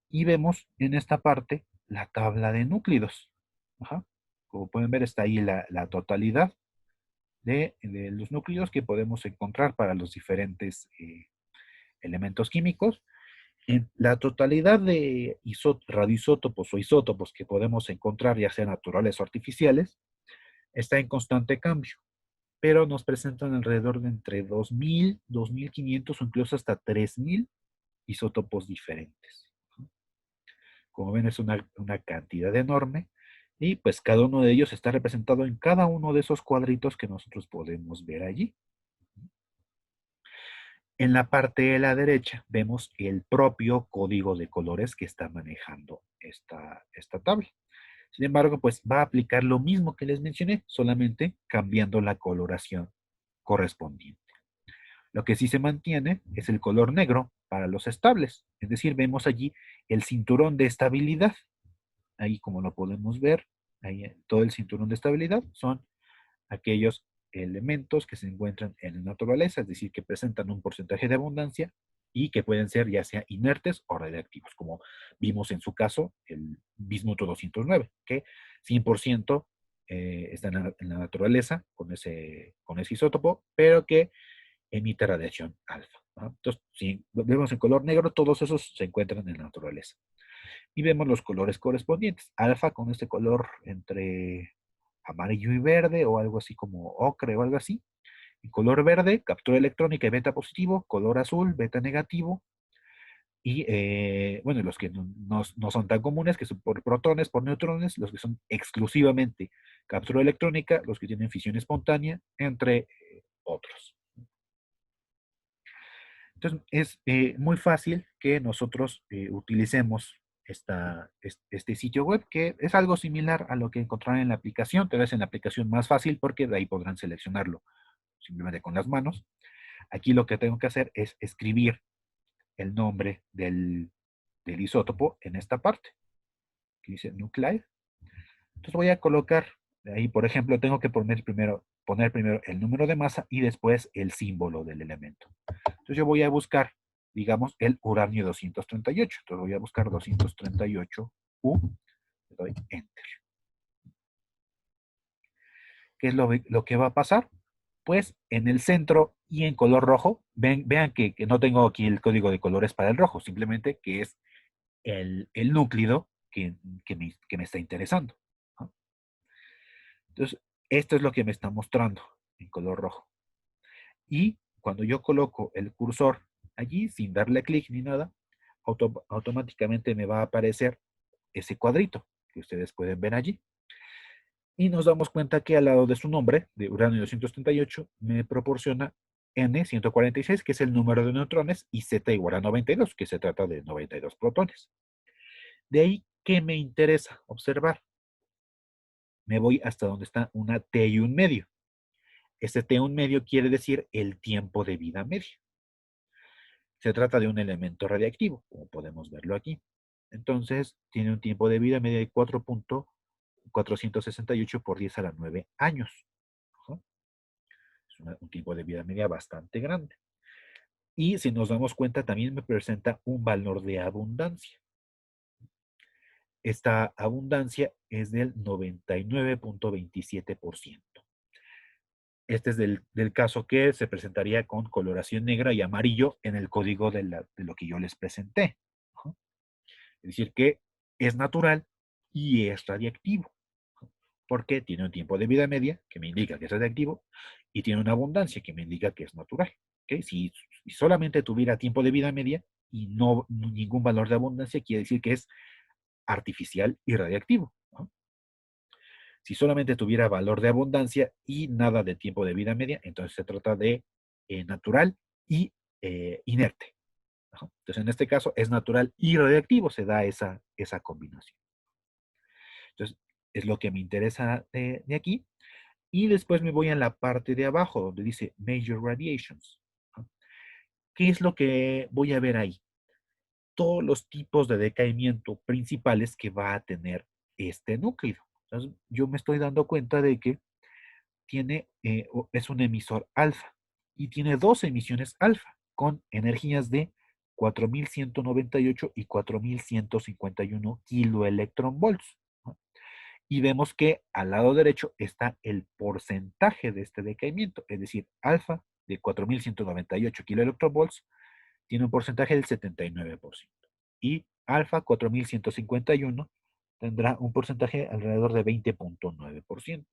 Y vemos en esta parte la tabla de núcleos. Ajá. Como pueden ver, está ahí la totalidad de los núcleos que podemos encontrar para los diferentes elementos químicos. En la totalidad de radioisótopos o isótopos que podemos encontrar, ya sean naturales o artificiales, está en constante cambio, pero nos presentan alrededor de entre 2000, 2500 o incluso hasta 3000 isótopos diferentes. Como ven, es una cantidad enorme y pues cada uno de ellos está representado en cada uno de esos cuadritos que nosotros podemos ver allí. En la parte de la derecha vemos el propio código de colores que está manejando esta tabla. Sin embargo, pues va a aplicar lo mismo que les mencioné, solamente cambiando la coloración correspondiente. Lo que sí se mantiene es el color negro para los estables, es decir, vemos allí el cinturón de estabilidad. Ahí como lo podemos ver, ahí todo el cinturón de estabilidad son aquellos elementos que se encuentran en la naturaleza, es decir, que presentan un porcentaje de abundancia y que pueden ser ya sea inertes o radiactivos, como vimos en su caso el bismuto 209, que 100% está en la naturaleza con ese isótopo, pero que emite radiación alfa, ¿no? Entonces, si vemos en color negro, todos esos se encuentran en la naturaleza. Y vemos los colores correspondientes. Alfa con este color entre amarillo y verde o algo así como ocre o algo así. color verde, captura electrónica y beta positivo, color azul, beta negativo, y bueno, los que no son tan comunes, que son por protones, por neutrones, los que son exclusivamente captura electrónica, los que tienen fisión espontánea, entre otros. Entonces, es muy fácil que nosotros utilicemos este sitio web, que es algo similar a lo que encontrarán en la aplicación, pero es en la aplicación más fácil porque de ahí podrán seleccionarlo simplemente con las manos. Aquí lo que tengo que hacer es escribir el nombre del isótopo en esta parte, que dice nuclide. Entonces voy a colocar, ahí por ejemplo, tengo que poner primero el número de masa y después el símbolo del elemento. Entonces yo voy a buscar, digamos, el uranio 238. Entonces voy a buscar 238U, le doy Enter. ¿Qué es lo que va a pasar? Pues en el centro y en color rojo, vean que no tengo aquí el código de colores para el rojo, simplemente que es el núclido que me está interesando, ¿no? Entonces, esto es lo que me está mostrando en color rojo. Y cuando yo coloco el cursor allí, sin darle clic ni nada, automáticamente me va a aparecer ese cuadrito que ustedes pueden ver allí. Y nos damos cuenta que al lado de su nombre, de uranio 238, me proporciona N146, que es el número de neutrones, y Z igual a 92, que se trata de 92 protones. De ahí, ¿qué me interesa observar? Me voy hasta donde está una T y un medio. Este T un medio quiere decir el tiempo de vida medio. Se trata de un elemento radiactivo, como podemos verlo aquí. Entonces, tiene un tiempo de vida media de 4.468 por 10 a la 9 años. ¿No? Es un tiempo de vida media bastante grande. Y si nos damos cuenta, también me presenta un valor de abundancia. Esta abundancia es del 99.27%. Este es del caso que se presentaría con coloración negra y amarillo en el código de lo que yo les presenté. ¿No? Es decir, que es natural y es radiactivo, porque tiene un tiempo de vida media, que me indica que es radiactivo, y tiene una abundancia, que me indica que es natural. ¿Okay? Si solamente tuviera tiempo de vida media y no ningún valor de abundancia, quiere decir que es artificial y radiactivo. ¿No? Si solamente tuviera valor de abundancia y nada de tiempo de vida media, entonces se trata de natural y inerte. ¿No? Entonces, en este caso, es natural y radiactivo, se da esa combinación. Entonces, es lo que me interesa de aquí. Y después me voy a la parte de abajo, donde dice Major Radiations. ¿No? ¿Qué es lo que voy a ver ahí? Todos los tipos de decaimiento principales que va a tener este núcleo. Entonces, yo me estoy dando cuenta de que es un emisor alfa y tiene dos emisiones alfa con energías de 4.198 y 4.151 kiloelectronvolts. ¿No? Y vemos que al lado derecho está el porcentaje de este decaimiento, es decir, alfa de 4.198 kiloelectronvolts tiene un porcentaje del 79% y alfa 4.151 tendrá un porcentaje alrededor de 20.9%.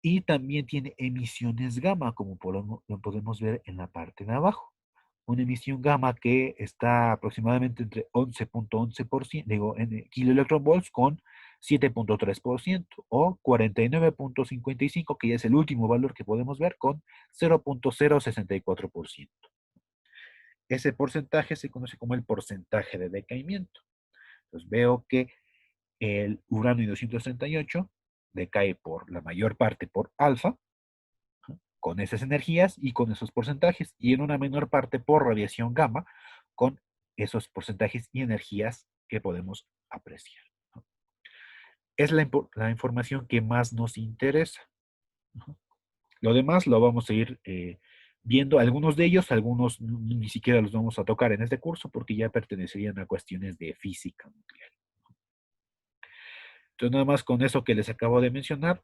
Y también tiene emisiones gamma, como lo podemos ver en la parte de abajo. Una emisión gamma que está aproximadamente entre 11.11%, digo, en kiloelectronvolts con 7.3% o 49.55, que ya es el último valor que podemos ver, con 0.064%. Ese porcentaje se conoce como el porcentaje de decaimiento. Entonces veo que el uranio 238 decae por la mayor parte por alfa, con esas energías y con esos porcentajes, y en una menor parte por radiación gamma, con esos porcentajes y energías que podemos apreciar. ¿No? Es la información que más nos interesa. ¿No? Lo demás lo vamos a ir viendo, algunos de ellos, algunos ni siquiera los vamos a tocar en este curso porque ya pertenecerían a cuestiones de física nuclear. Entonces, nada más con eso que les acabo de mencionar,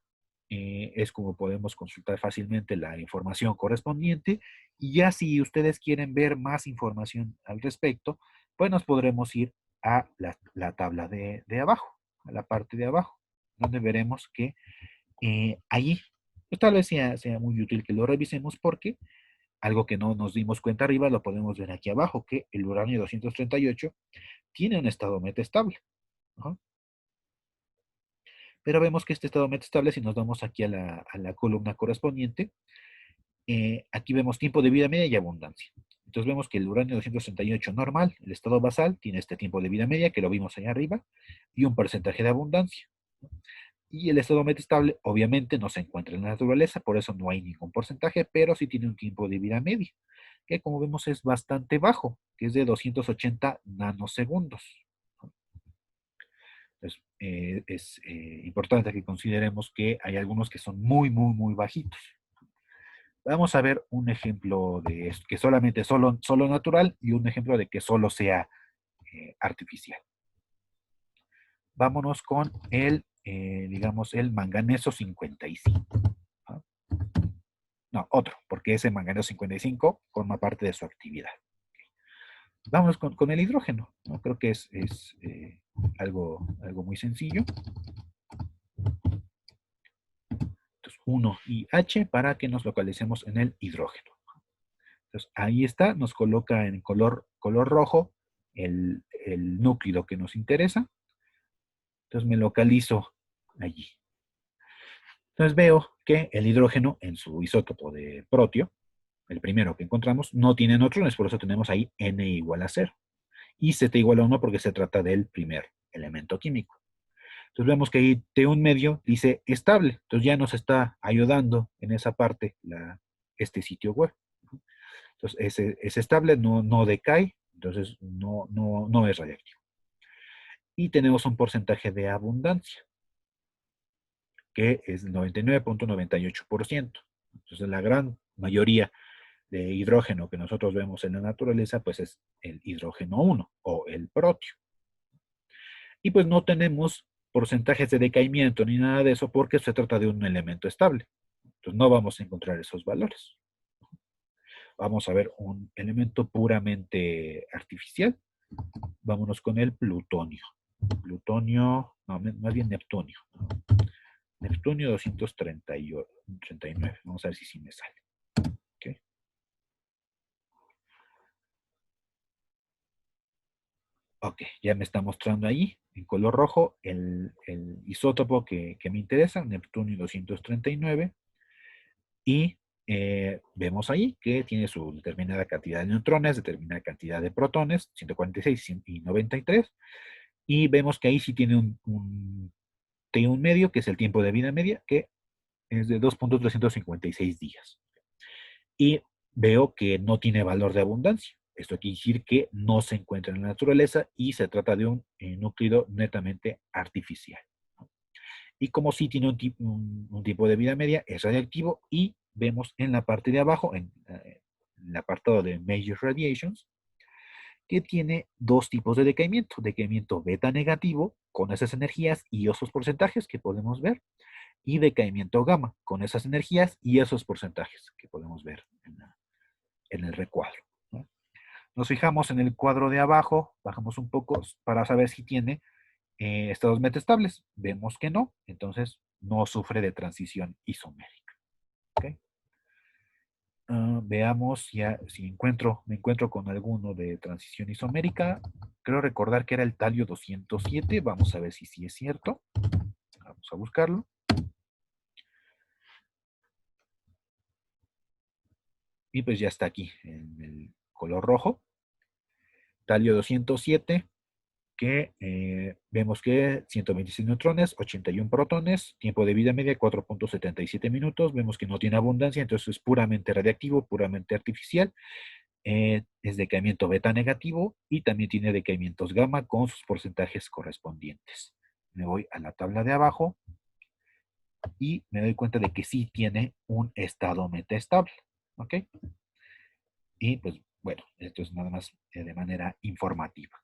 es como podemos consultar fácilmente la información correspondiente. Y ya si ustedes quieren ver más información al respecto, pues nos podremos ir a la tabla de abajo, a la parte de abajo, donde veremos que allí Pues tal vez sea muy útil que lo revisemos porque algo que no nos dimos cuenta arriba lo podemos ver aquí abajo, que el uranio 238 tiene un estado metastable. Ajá. Pero vemos que este estado metastable, si nos vamos aquí a la columna correspondiente, aquí vemos tiempo de vida media y abundancia. Entonces vemos que el uranio 238 normal, el estado basal, tiene este tiempo de vida media, que lo vimos allá arriba, y un porcentaje de abundancia. Y el estado metastable, obviamente, no se encuentra en la naturaleza, por eso no hay ningún porcentaje, pero sí tiene un tiempo de vida media, que como vemos es bastante bajo, que es de 280 nanosegundos. Entonces, es importante que consideremos que hay algunos que son muy, muy, muy bajitos. Vamos a ver un ejemplo de esto, que solamente solo natural y un ejemplo de que solo sea artificial. Vámonos con digamos, el manganeso 55. ¿No? No, otro, porque ese manganeso 55 forma parte de su actividad. Vamos con el hidrógeno, ¿no? Creo que es algo muy sencillo. Entonces, 1 y H para que nos localicemos en el hidrógeno. Entonces, ahí está, nos coloca en color rojo el núcleo que nos interesa. Entonces, me localizo allí. Entonces, veo que el hidrógeno en su isótopo de protio, el primero que encontramos, no tiene neutrones, por eso tenemos ahí N igual a 0. Y Z igual a 1 porque se trata del primer elemento químico. Entonces vemos que ahí T1 medio dice estable. Entonces ya nos está ayudando en esa parte este sitio web. Entonces es estable, no decae, entonces no es radiactivo. Y tenemos un porcentaje de abundancia, que es 99.98%. Entonces la gran mayoría de hidrógeno que nosotros vemos en la naturaleza, pues es el hidrógeno 1 o el protio. Y pues no tenemos porcentajes de decaimiento ni nada de eso porque se trata de un elemento estable. Entonces no vamos a encontrar esos valores. Vamos a ver un elemento puramente artificial. Vámonos con el plutonio. Plutonio, no, más bien Neptunio. Neptunio 239. Vamos a ver si sí me sale. ¿Okay? Ok, ya me está mostrando ahí, en color rojo, el isótopo que me interesa, Neptunio 239. Y vemos ahí que tiene su determinada cantidad de neutrones, determinada cantidad de protones, 146 y 93. Y vemos que ahí sí tiene un T1 medio, que es el tiempo de vida media, que es de 2.356 días. Y veo que no tiene valor de abundancia. Esto quiere decir que no se encuentra en la naturaleza y se trata de un núcleo netamente artificial. Y como sí tiene un tipo de vida media, es radiactivo y vemos en la parte de abajo, en el apartado de Major Radiations, que tiene dos tipos de decaimiento. Decaimiento beta negativo, con esas energías y esos porcentajes que podemos ver, y decaimiento gamma, con esas energías y esos porcentajes que podemos ver en el recuadro. ¿No? Nos fijamos en el cuadro de abajo, bajamos un poco para saber si tiene estados metaestables. Vemos que no, entonces no sufre de transición isomérica. ¿Okay? Veamos ya si me encuentro con alguno de transición isomérica. Creo recordar que era el talio 207. Vamos a ver si sí es cierto. Vamos a buscarlo. Y pues ya está aquí en el color rojo. Talio 207, que vemos que 126 neutrones, 81 protones, tiempo de vida media 4.77 minutos, vemos que no tiene abundancia, entonces es puramente radiactivo, puramente artificial, es decaimiento beta negativo y también tiene decaimientos gamma con sus porcentajes correspondientes. Me voy a la tabla de abajo y me doy cuenta de que sí tiene un estado metaestable, ¿ok? Y pues bueno, esto es nada más de manera informativa,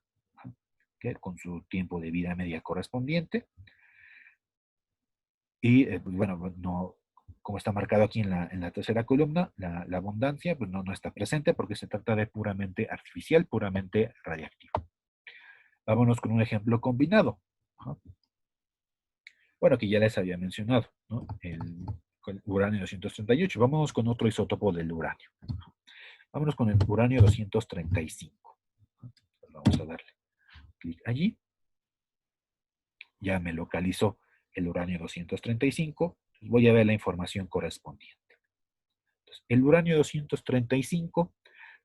¿okay? Con su tiempo de vida media correspondiente. Y pues bueno, no, como está marcado aquí en la tercera columna, la abundancia pues no está presente porque se trata de puramente artificial, puramente radiactivo. Vámonos con un ejemplo combinado. Bueno, que ya les había mencionado, ¿no? con uranio 238. Vámonos con otro isótopo del uranio. Vámonos con el uranio 235. Vamos a darle clic allí. Ya me localizó el uranio 235. Voy a ver la información correspondiente. Entonces, el uranio 235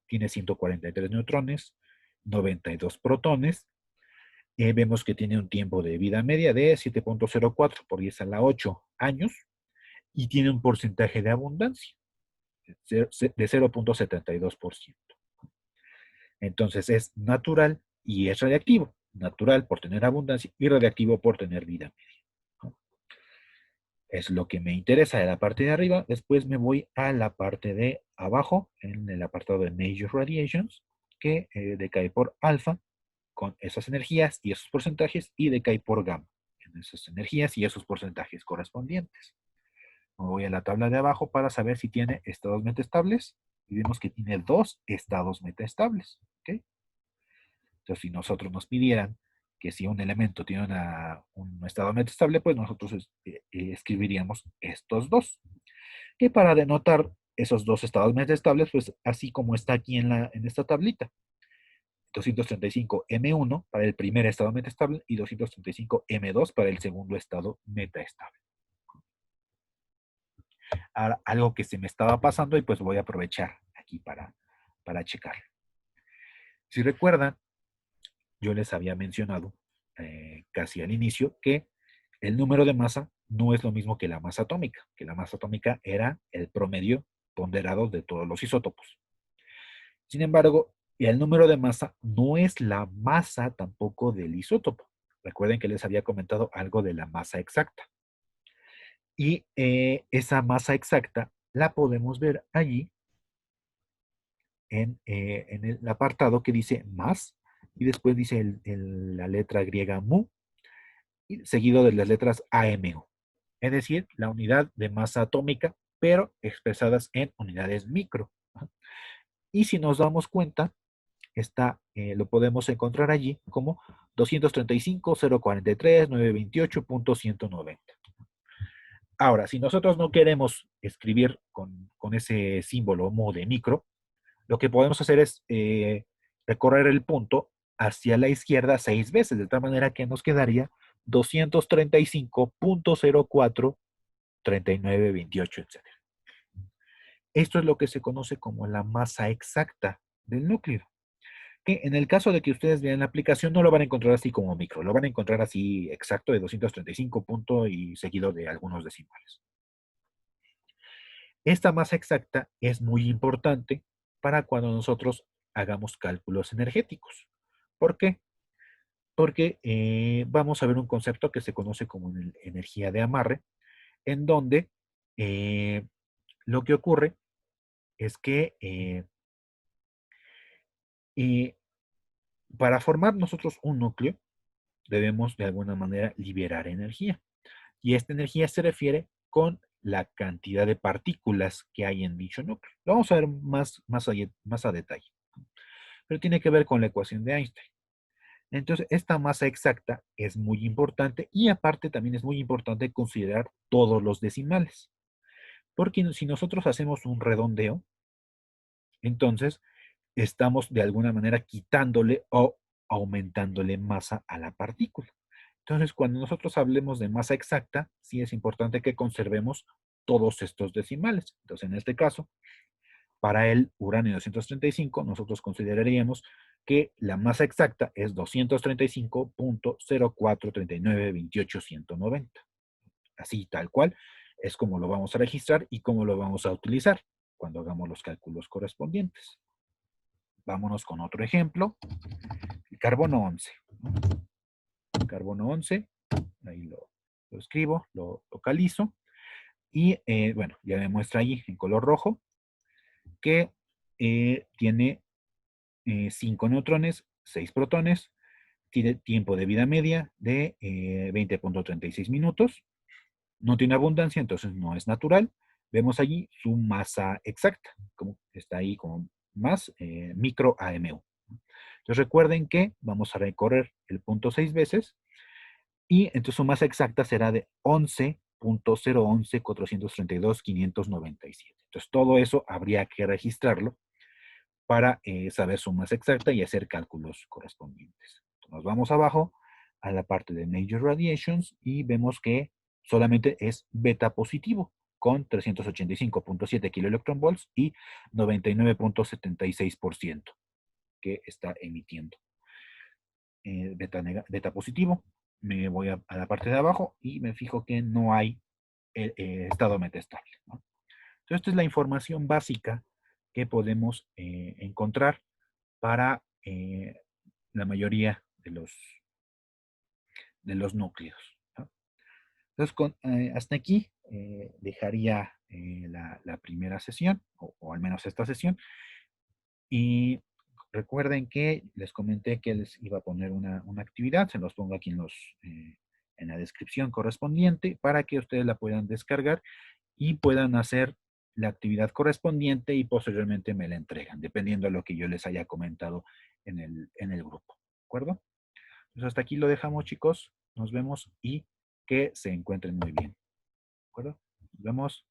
tiene 143 neutrones, 92 protones. Vemos que tiene un tiempo de vida media de 7.04 por 10 a la 8 años y tiene un porcentaje de abundancia de 0.72%. Entonces es natural y es radiactivo. Natural por tener abundancia y radiactivo por tener vida media, ¿no? Es lo que me interesa de la parte de arriba. Después me voy a la parte de abajo, en el apartado de Major Radiations, que decae por alfa con esas energías y esos porcentajes, y decae por gamma en esas energías y esos porcentajes correspondientes. Me voy a la tabla de abajo para saber si tiene estados metaestables, y vemos que tiene dos estados metaestables. ¿Okay? Entonces, si nosotros nos pidieran que si un elemento tiene un estado metaestable, pues nosotros escribiríamos estos dos. Y para denotar esos dos estados metaestables, pues así como está aquí en esta tablita. 235M1 para el primer estado metaestable y 235M2 para el segundo estado metaestable. Ahora, algo que se me estaba pasando y pues voy a aprovechar aquí para checar. Si recuerdan, yo les había mencionado casi al inicio que el número de masa no es lo mismo que la masa atómica, que la masa atómica era el promedio ponderado de todos los isótopos. Sin embargo, el número de masa no es la masa tampoco del isótopo. Recuerden que les había comentado algo de la masa exacta. Y esa masa exacta la podemos ver allí en el apartado que dice más, y después dice la letra griega mu, y seguido de las letras AMU. Es decir, la unidad de masa atómica, pero expresadas en unidades micro. Y si nos damos cuenta, lo podemos encontrar allí como 235.043.928.190. Ahora, si nosotros no queremos escribir con ese símbolo mu de micro, lo que podemos hacer es recorrer el punto hacia la izquierda 6 veces, de tal manera que nos quedaría 235.043928, etc. Esto es lo que se conoce como la masa exacta del núcleo. Que en el caso de que ustedes vean la aplicación, no lo van a encontrar así como micro, lo van a encontrar así exacto de 235 puntos y seguido de algunos decimales. Esta masa exacta es muy importante para cuando nosotros hagamos cálculos energéticos. ¿Por qué? Porque vamos a ver un concepto que se conoce como energía de amarre, en donde lo que ocurre es que para formar nosotros un núcleo, debemos de alguna manera liberar energía. Y esta energía se refiere con la cantidad de partículas que hay en dicho núcleo. Lo vamos a ver más a detalle. Pero tiene que ver con la ecuación de Einstein. Entonces, esta masa exacta es muy importante y aparte también es muy importante considerar todos los decimales. Porque si nosotros hacemos un redondeo, entonces estamos de alguna manera quitándole o aumentándole masa a la partícula. Entonces, cuando nosotros hablemos de masa exacta, sí es importante que conservemos todos estos decimales. Entonces, en este caso, para el uranio 235, nosotros consideraríamos que la masa exacta es 235.043928.190. Así, tal cual, es como lo vamos a registrar y cómo lo vamos a utilizar cuando hagamos los cálculos correspondientes. Vámonos con otro ejemplo. El carbono 11. Carbono 11, ahí lo escribo, lo localizo. Y bueno, ya me muestra ahí en color rojo que tiene 5 neutrones, 6 protones, tiene tiempo de vida media de 20.36 minutos, no tiene abundancia, entonces no es natural. Vemos allí su masa exacta, como está ahí como más micro AMU. Entonces recuerden que vamos a recorrer el punto 6 veces y entonces su masa exacta será de 11 0.011.432.597. Entonces, todo eso habría que registrarlo para saber su masa exacta y hacer cálculos correspondientes. Entonces, nos vamos abajo a la parte de Major Radiations y vemos que solamente es beta positivo con 385.7 kiloelectronvolts y 99.76% que está emitiendo. Beta positivo, me voy a la parte de abajo y me fijo que no hay estado metastable, ¿no? Entonces, esta es la información básica que podemos encontrar para la mayoría de los núcleos, ¿no? Entonces, hasta aquí dejaría la primera sesión, o al menos esta sesión, y recuerden que les comenté que les iba a poner una actividad, se los pongo aquí en la descripción correspondiente para que ustedes la puedan descargar y puedan hacer la actividad correspondiente y posteriormente me la entregan, dependiendo de lo que yo les haya comentado en el grupo. ¿De acuerdo? Pues hasta aquí lo dejamos, chicos. Nos vemos y que se encuentren muy bien. ¿De acuerdo? Nos vemos.